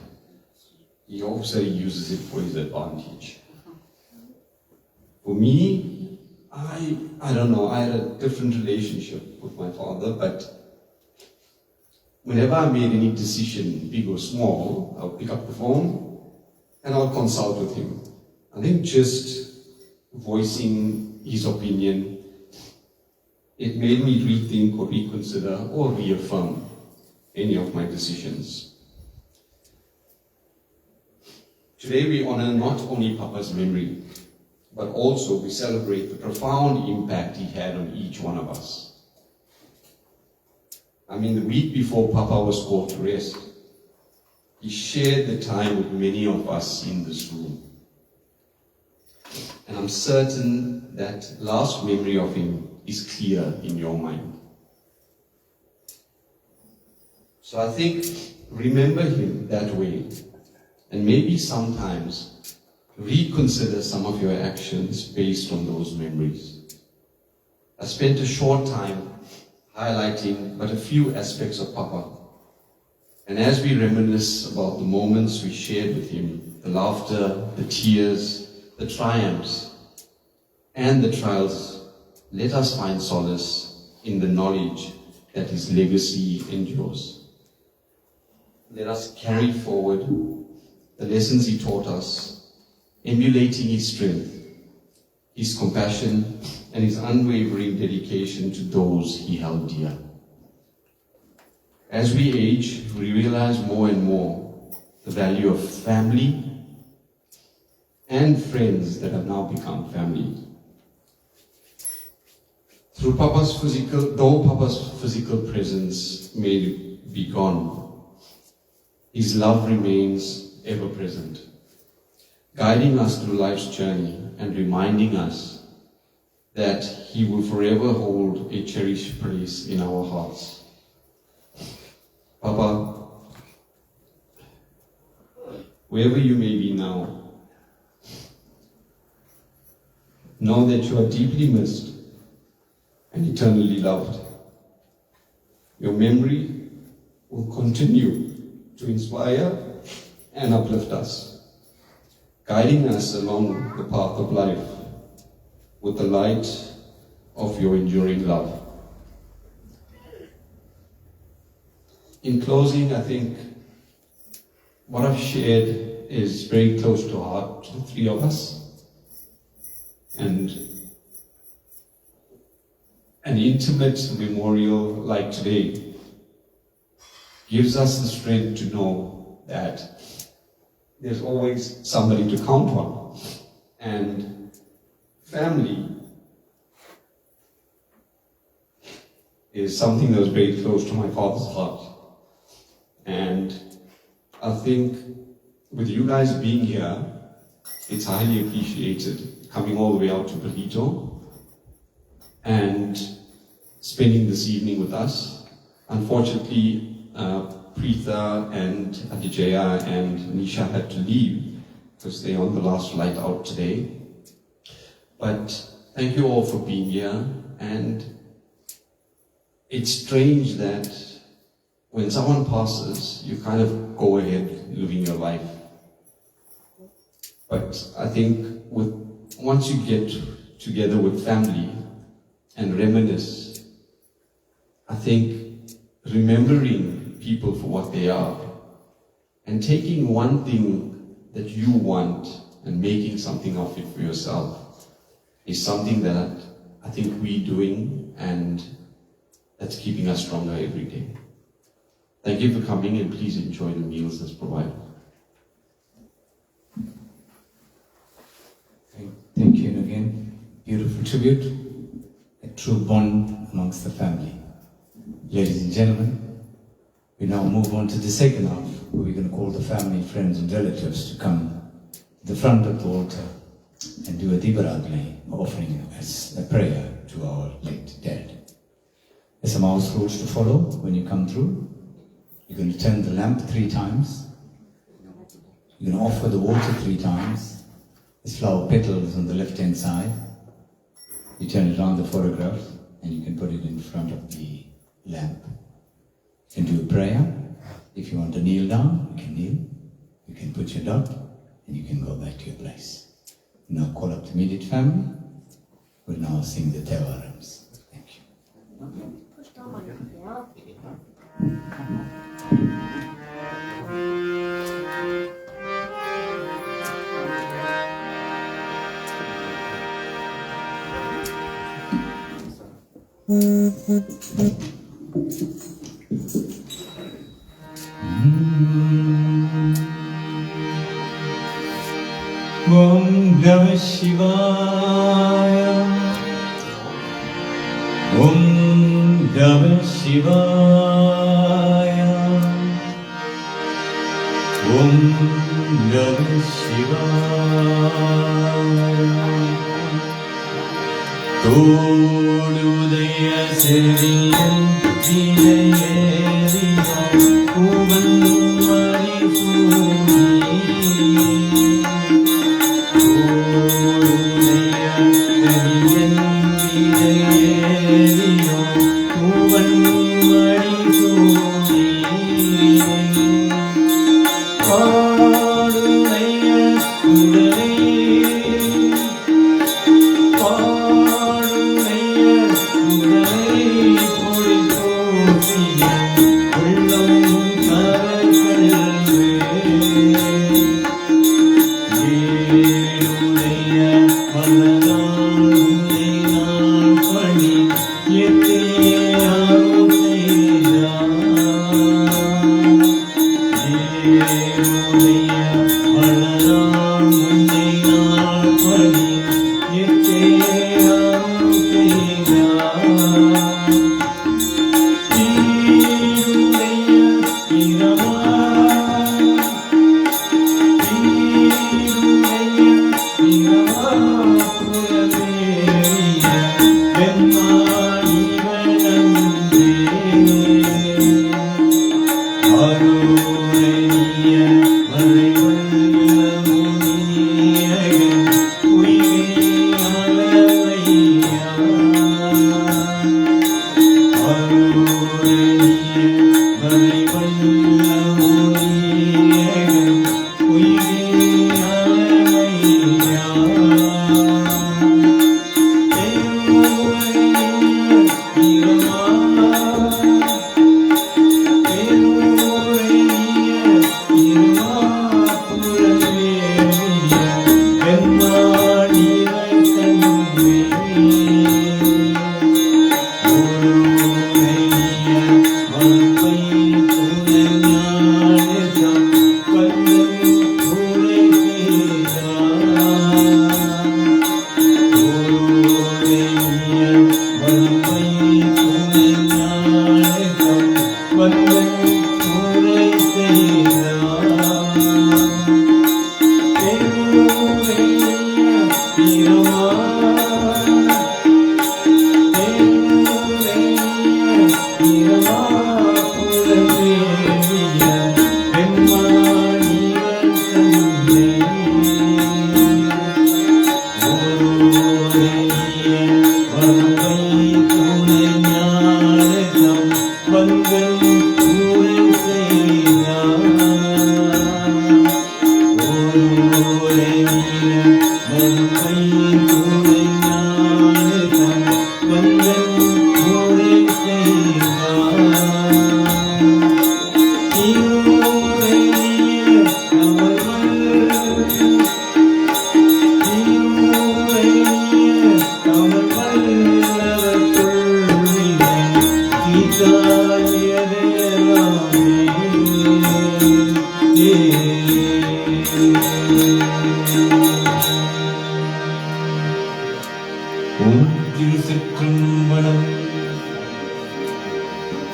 he also uses it for his advantage. For me, I don't know, I had a different relationship with my father, but whenever I made any decision, big or small, I'll pick up the phone and I'll consult with him. I think just voicing his opinion, it made me rethink or reconsider or reaffirm any of my decisions. Today we honor not only Papa's memory, but also we celebrate the profound impact he had on each one of us. The week before Papa was called to rest, he shared the time with many of us in this room. And I'm certain that last memory of him is clear in your mind. So I think remember him that way, and maybe sometimes reconsider some of your actions based on those memories. I spent a short time highlighting but a few aspects of Papa. And as we reminisce about the moments we shared with him, the laughter, the tears, the triumphs, and the trials, let us find solace in the knowledge that his legacy endures. Let us carry forward the lessons he taught us, emulating his strength, his compassion, and his unwavering dedication to those he held dear. As we age, we realize more and more the value of family and friends that have now become family. Though Papa's physical presence may be gone, his love remains ever present, guiding us through life's journey and reminding us that he will forever hold a cherished place in our hearts. Papa, wherever you may be now, know that you are deeply missed and eternally loved. Your memory will continue to inspire and uplift us, guiding us along the path of life with the light of your enduring love. In closing, I think what I've shared is very close to heart to the three of us, and an intimate memorial like today gives us the strength to know that there's always somebody to count on. And family is something that was very close to my father's heart. And I think with you guys being here, it's highly appreciated, coming all the way out to Palito and spending this evening with us. Unfortunately, Preetha and Adijaya and Nisha had to leave because they're on the last flight out today. But thank you all for being here. And it's strange that when someone passes, you kind of go ahead living your life. But I think once you get together with family and reminisce, I think remembering people for what they are and taking one thing that you want and making something of it for yourself is something that I think we're doing, and that's keeping us stronger every day. Thank you for coming, and please enjoy the meals that's provided. Thank you again. Beautiful tribute, a true bond amongst the family. Ladies and gentlemen, we now move on to the second half, where we're going to call the family, friends, and relatives to come to the front of the altar and do a Dibaragne, offering as a prayer to our late dead. There's some house rules to follow when you come through. You're going to turn the lamp 3 times. You're going to offer the water 3 times. There's flower petals on the left-hand side. You turn it around the photograph and you can put it in front of the lamp. You can do a prayer. If you want to kneel down, you can kneel. You can put your dot and you can go back to your place. Now call up the immediate family. We'll now sing the Tewarams. Thank you. Om Namah Shivaya. Om Namah Shivaya. Om Namah Shivaya. தோடுதய செடியன் விலையேறினோம் பூவன் மறிசூடி தோடுதய செடியன் விலையேறினோம் பூவன் மறிசூடி பாடுடைய உடலை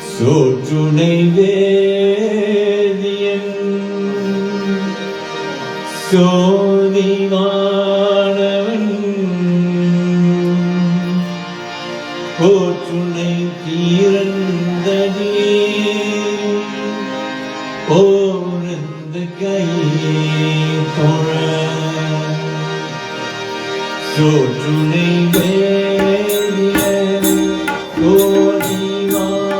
சோற்றுனை வேதியன் சோதிவானவன் போற்றுனை தீரந்தடி போரந்த கையை தொழ சோற்றுனை வேதியன் சோதிவானவன்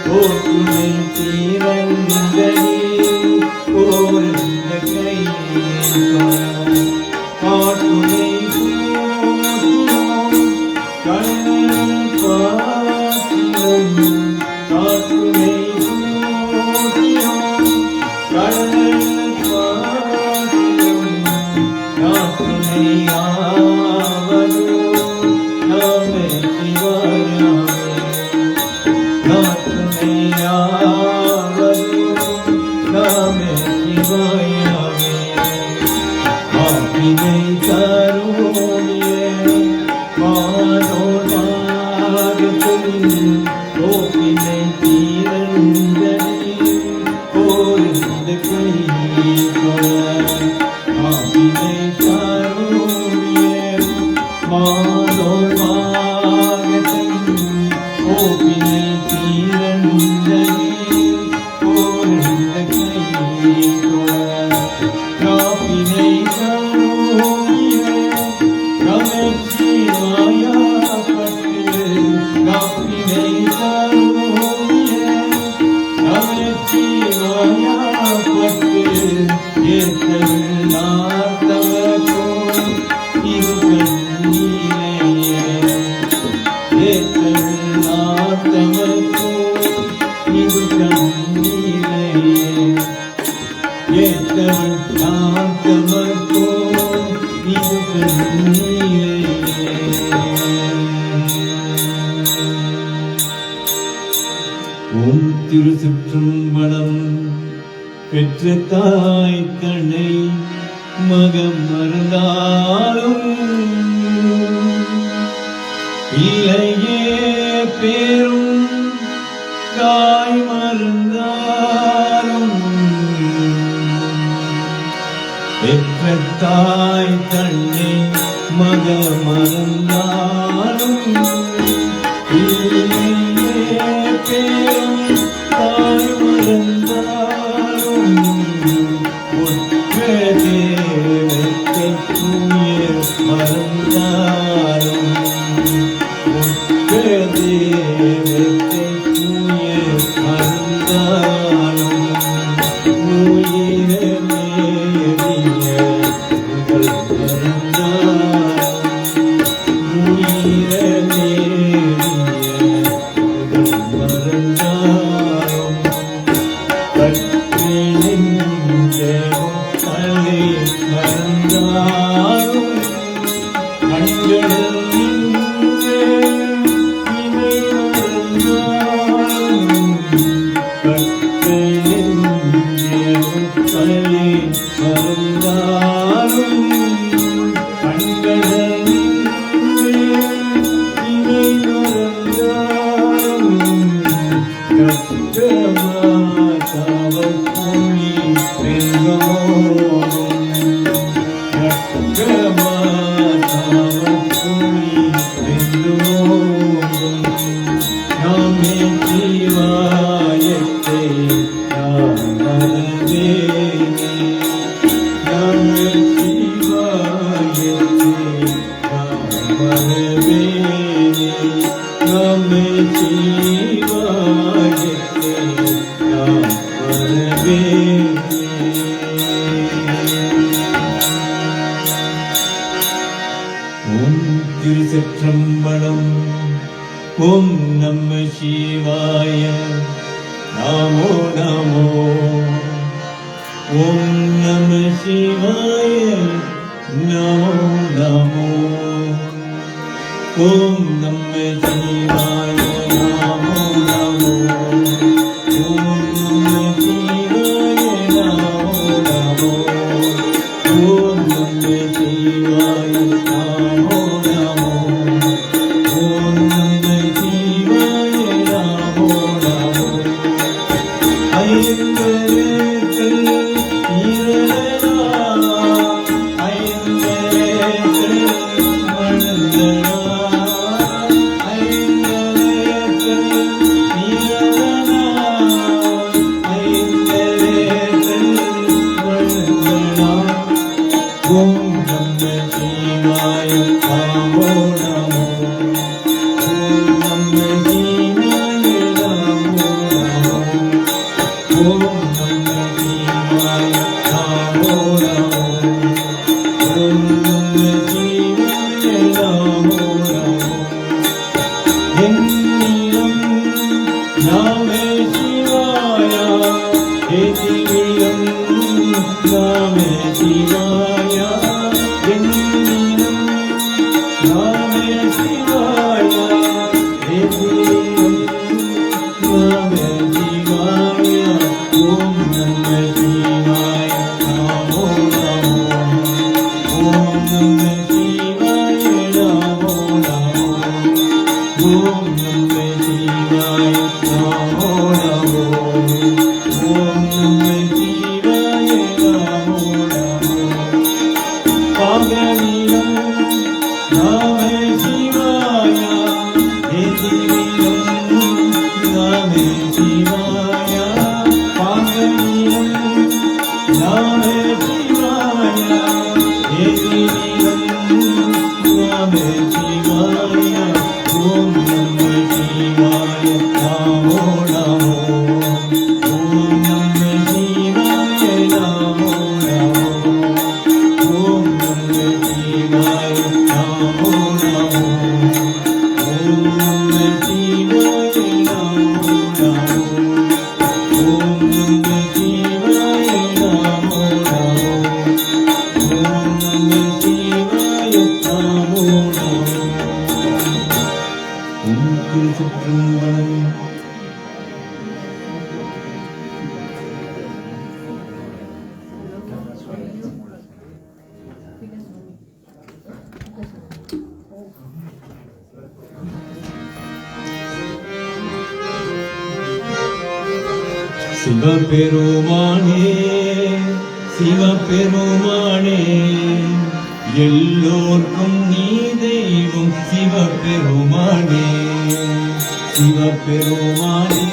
போற்றுனை தீரந்தடி போரந்த கையை தொழ பாட்டுனை Oh, உம் திருச்சிற்றம்பலம் பெற்ற தாய் தன்னை மகம் மறந்தாலும் இல்லையே பேரும் தாய் மறந்தாலும் பெற்ற தாய் தன்னை மக மறந்தாலும் இல்லையே பேரும் தாய் மறந்தாலும் ஒற்ற தேவத்தை தூய மறந்தாலும் ஒற்ற தேவத்தை தூய மறந்தாலும் உயிரமே திருச்சிற்றம்பலம். ஓம் நம சிவாய. நமோ நமோ. ஓம் நம சிவாய. நமோ நமோ. ஓம் நம சிவாய. நமோ நமோ. ஓம் நம சிவாய. நமோ நமோ. ஓம் நம சிவாய. நமோ நமோ. ஓம் நம சிவாய. நமோ நமோ. ஐந்தெழுத்தில் இரடா, ஐந்தெழுத்தில் வளர்ந்தடா, ஐந்தெழுத்தில் இரடா, ஐந்தெழுத்தில் வளர்ந்தடா. ஓம் நம சிவாய. நமோ நமோ. ஓம் நம சிவாய. நமோ நமோ. ஓம் நம சிவாய. நமோ நமோ. ஓம் நம சிவாய. நமோ நமோ. என்னிலும் நம சிவாய. எதிலும் நம சிவாய. என்னிலும் நம சிவாய. எதிலும் நம சிவாய. ஓம் நம சிவாய. நமோ நமோ. ஓம் நம சிவாய. நமோ நமோ. ஓம் நம சிவாய. நமோ நமோ. ஓம் நம சிவாய. நமோ நமோ. பாகவிலும் நம சிவாய. எதிரிலும் நம சிவாய. பாகவிலும் நம சிவாய. எதிரிலும் நம சிவாய. ஓம் நம சிவாய. நமோ நமோ. ஓம் நம சிவாய. நமோ நமோ. ஓம் நம சிவாய. நமோ நமோ. ஓம் நம சிவாய. நமோ நமோ. ஓம் நம சிவாய. நமோ நமோ. ஓம் நம சிவாய. திருச்சிற்றம்பலம். சிவபெருமானே சிவபெருமானே எல்லோர்க்கும் நீ தெய்வம் சிவபெருமானே சிவபெருமானே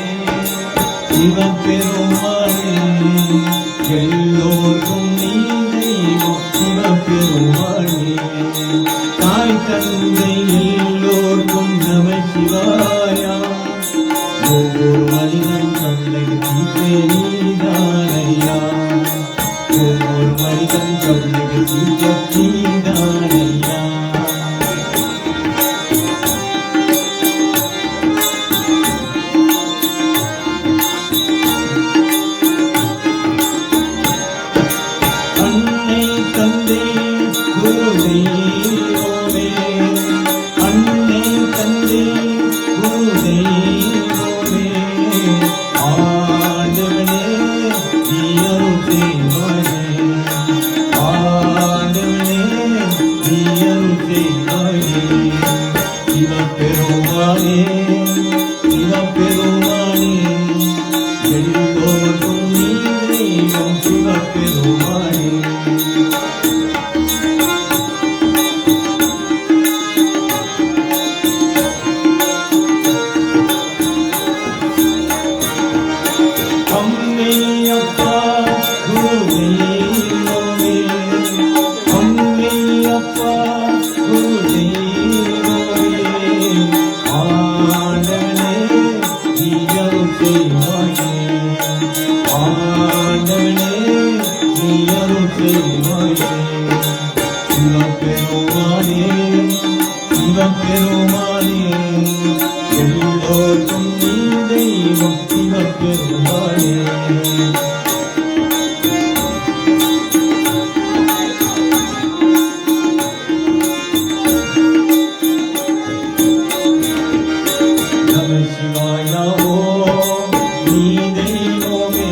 சிவபெருமானே எல்லோர்க்கும் நீ தெய்வம் சிவபெருமானே தாய் தந்தை எல்லோர்க்கும் நம சிவாயா ஒவ்வொரு மனிதன் கண்ணுக்கு தீர்ப்பே நீதானையா ஒவ்வொரு மனிதன் கண்ணுக்கு தீர்க்க நீதானையா அன்னை தந்தை குரு தெய்வமே அன்னை தந்தை குரு தெய்வமே ஆண்டவனே நீ அருள் செய்வாயே ஆண்டவனே நீ அருள் செய்வாயே சிவபெருமானே சிவபெருமானே எல்லோருக்கும் நீ தெய்வம் சிவபெருமானே அம்மே அப்பா குரு தெய்வமே அம்மே அப்பா குரு தெய்வமே ஆண்டவனே நீ அருள் செய்வாயே ஆண்டவனே நீ அருள் செய்வாயே சிவபெருமானே சிவபெருமானே எல்லோருக்கும் நீ தெய்வம் சிவபெருமானே நம சிவாயா ஓம் நீ தெய்வமே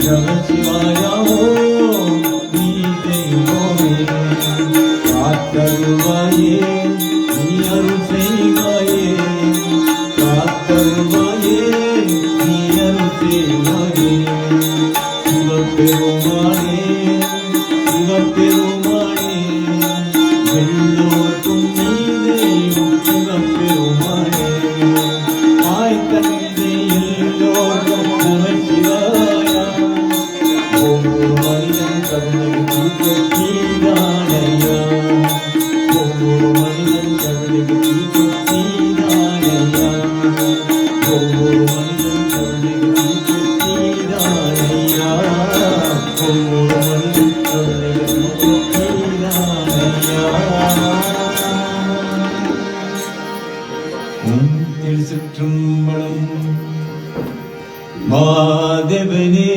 நம சிவாயா ஓம் நீ தெய்வமே காத்தருள்வாயே நீ அருள் செய்வாயே காத்தருள்வாயே நீ அருள் செய்வாயே சிவபெருமானே சிவபெருமானே எல்லோருக்கும் நீ தெய்வம் சிவபெருமானே தாய் தந்தை எல்லோருக்கும் நம சிவாயா ஒவ்வொரு மனிதன் கருணைக்கு தீர்க்க நீதானையா ஒவ்வொரு மனிதன் கருணைக்கு தீர்க்க நீதானையா ஒவ்வொரு மனிதன் கருணைக்கு தீர்க்க நீதானையா ஒவ்வொரு மனிதன் கருணைக்கு தீர்க்க நீதானையா திருச்சிற்றம்பலம் மாதவனே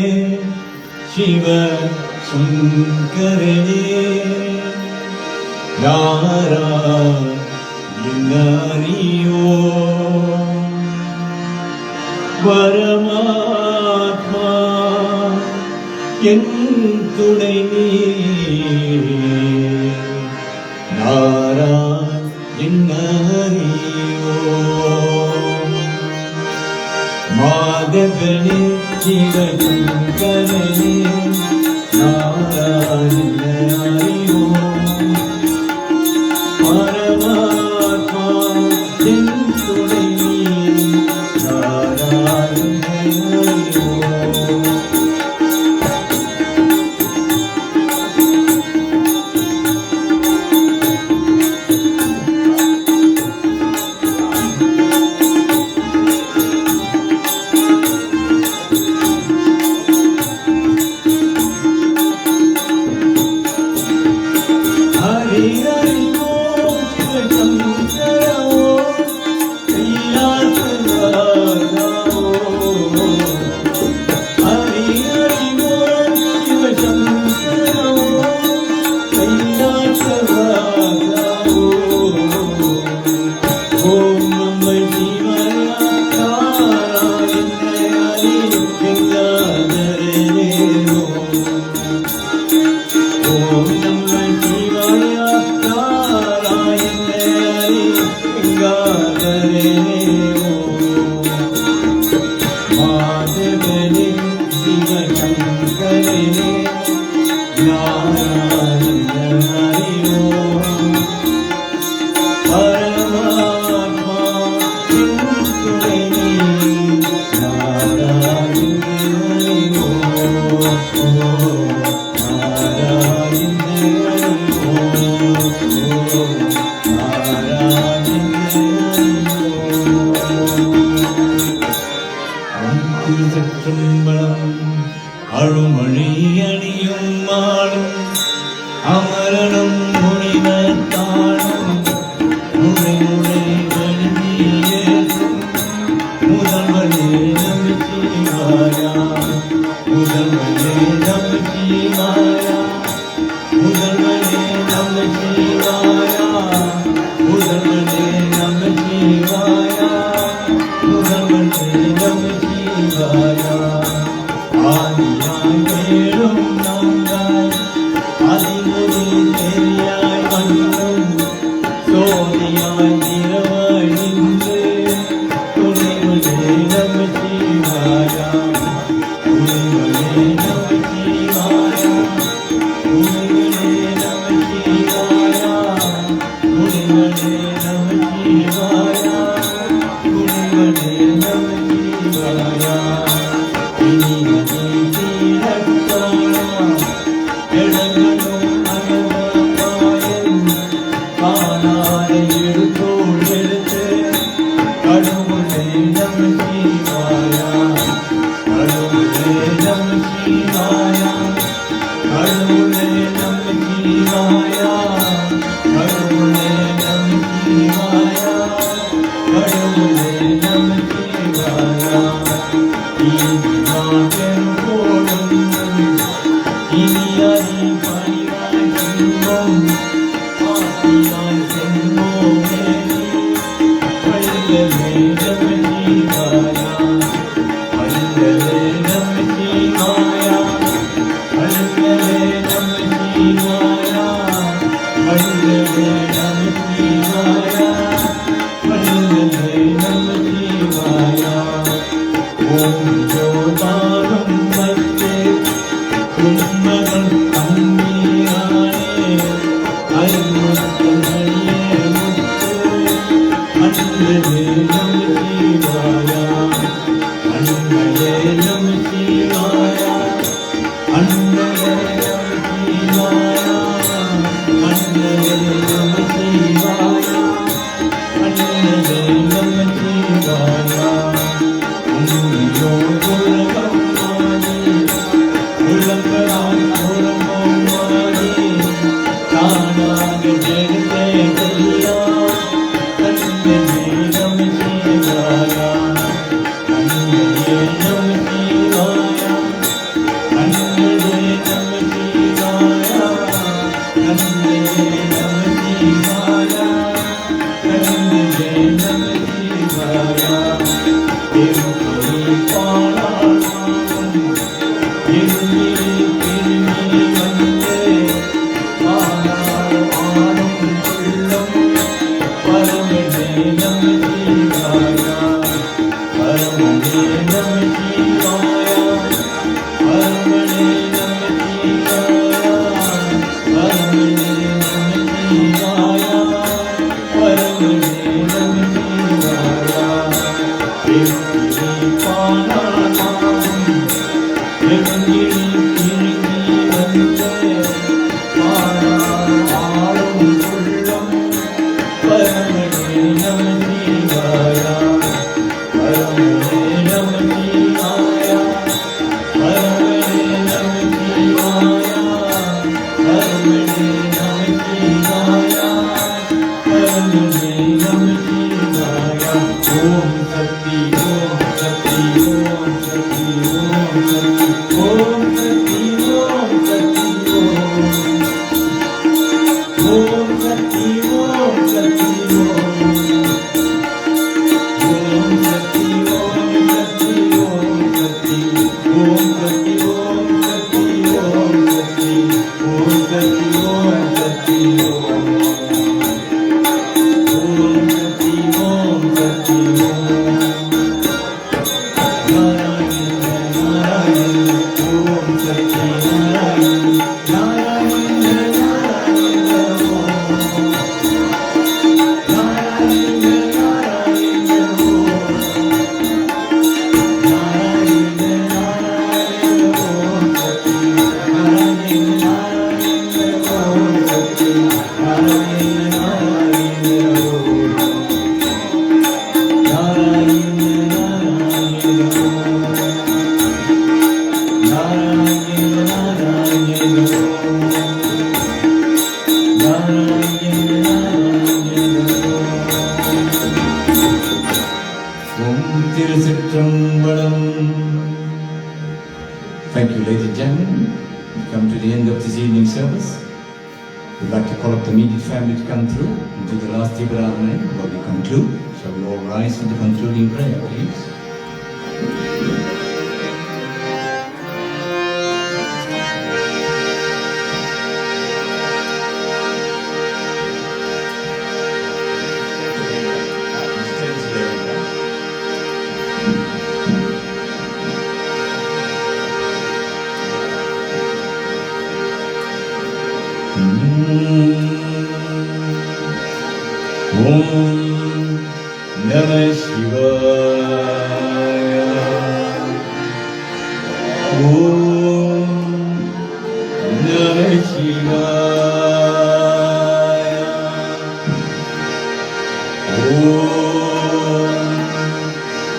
சிவ சங்கரனே யாரா அறியோ பரமாத்மா என் துணை நீ நாரா அறியோ மாதவனே சிவசங்கரனே நாராயண அறியோ பரமாத்மா என் துணை நீ நாராயண அறியோ தானான இருத்தோள் எடுத்து கடவுளே நமச்சிவாயா கடவுளே நமச்சிவாயா கடவுளே நமச்சிவாயா கடவுளே நமச்சிவாயா கடவுளே நமச்சிவாயா இனி நான் பெரும்போடும் இனி அறி பணிவாய் செல்வோம் ஆசியாய் செல்வோமே வள்ளலே நமச்சிவாயா வள்ளலே நமச்சிவாயா வள்ளலே நமச்சிவாயா வள்ளலே நமச்சிவாயா வள்ளலே நமச்சிவாயா ஓம் ஜோதாரம் வைத்தே கும்மகள் தண்ணீரானே ஐமுத்தமணியே முத்து அண்ணலே நமச்சிவாயா அண்ணலே நமச்சிவாயா அண்ணலே நமச்சிவாயா அண்ணலே நமச்சிவாயா அண்ணலே நமச்சிவாயா உன்னையோ உலகம் மாறி உலகராய் உலகம் மாறி தானாக ஜெகத்தை எல்லாம் அண்ணலே நமச்சிவாயா அண்ணலே நமச்சிவாயா அண்ணலே நமச்சிவாயா அண்ணலே நமச்சிவாயா அண்ணலே நமச்சிவாயா திருப்பதி பாடாளாம் எண்ணி திரும்பி வந்தே பாடாள் ஆடும் உள்ளம் பரமனே நமச்சிவாயா பரமனே நமச்சிவாயா பரமனே நமச்சிவாயா பரமனே நமச்சிவாயா பரமனே நமச்சிவாயா திருப்பதி பாடாளாம் எண்ணி திரும்பி வந்தே பாடாள் ஆடும் உள்ளம் பரமனே நமச்சிவாயா பரமனே நமச்சிவாயா பரமனே நமச்சிவாயா பரமனே நமச்சிவாயா பரமனே நமச்சிவாயா ஓம் சக்தி ஓம் சக்தி ஓம் சக்தி ஓம் சக்தி ஓம் சக்தி ஓம் சக்தி ஓம் சக்தி ஓம் சக்தி ஓம் சக்தி ஓம் சக்தி ஓம் சக்தி ஓம் சக்தி ஓம் சக்தி ஓம் சக்தி ஓம் சக்தி ஓம் சக்தி ஓம் சக்தி ஓம் சக்தி ஓம் நாராயண நாராயண ஓம் சக்தி நாராயண நாராயண நாராயண ஓம் நாராயண நாராயண ஓம் நாராயண நாராயண ஓம் சக்தி நாராயண நாராயண ஓம் சக்தி நாராயண நாராயண ஓம் நாராயண நாராயண ஓம் நாராயண நாராயண ஓம் நாராயண நாராயண ஓம் திருச்சிற்றம்பலம். Thank you, ladies and gentlemen. We come to the end of this evening service. We'd like to call up the immediate family to come through and do the last Dibradane while we conclude. Shall we all rise for the concluding prayer, please? Om Namah Shivaya. Om Namah Shivaya.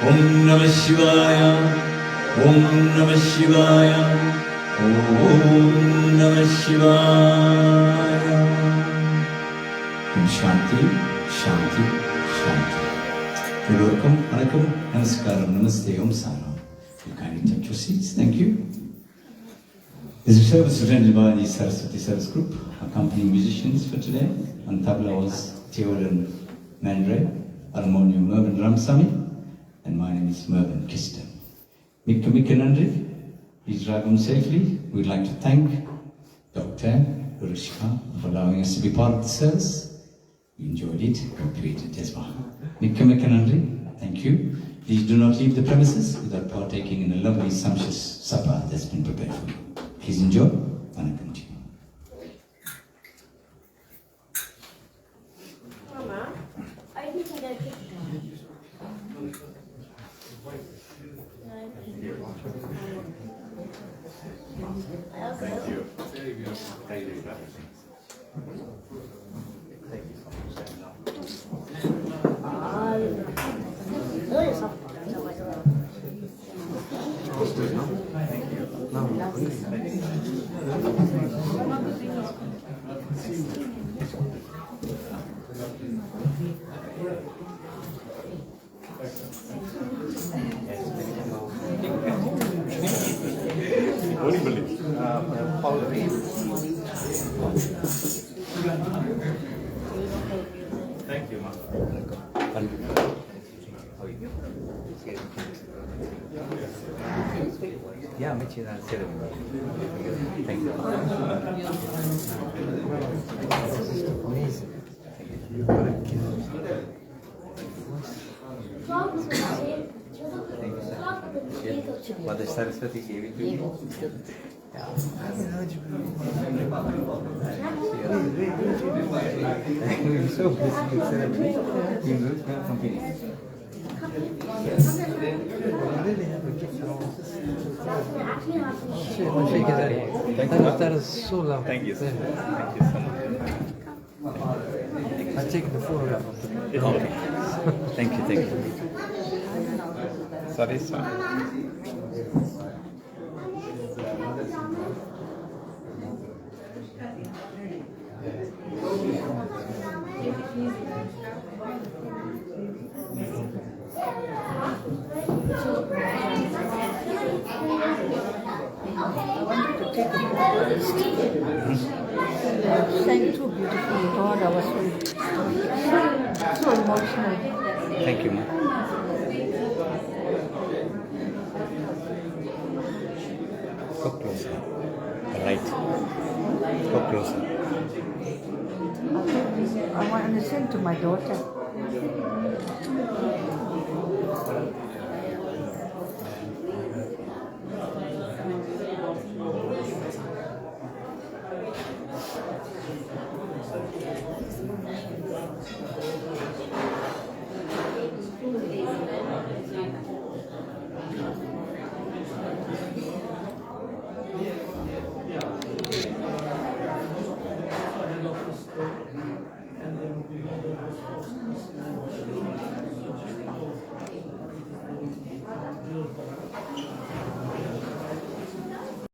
Om Namah Shivaya. Om Namah Shivaya. Om Namah Shivaya. Om Shanti, Shanti, Shanti. Welcome, Vanakkam, Namaskaram, Namaste, Om Sara. You kindly take your seats. Thank you. This service was rendered by the Saraswati Service Group, accompanying musicians for today. On tabla was Theodan Mandre, harmonium Mervyn Ramsamy, and my name is Mervyn Kister. Mikka Nandri, please drive home safely. We'd like to thank Dr. Urushka for allowing us to be part of the service. We enjoyed it, completed as well. Mikka Nandri, thank you. Please do not leave the premises without partaking in a lovely sumptuous supper that's been prepared for you. Please enjoy. Vanakkam to you. Mama, I think I got a picture. Thank you, Ma. Yeah, Michi and ceremony. Thank you. Amazing. Mother Saraswati gave it to you. Yeah. You're so busy with ceremony. You will continue. Really have a gift for all this. Thank you. That is so lovely. Thank you, sir. Thank you so much. I've taken the photograph of the Okay. Thank you, thank you. Sorry, sir. Sang too beautifully. God, I was so emotional. Thank you, ma. Go closer. Right. Go closer. I want to sing to my daughter.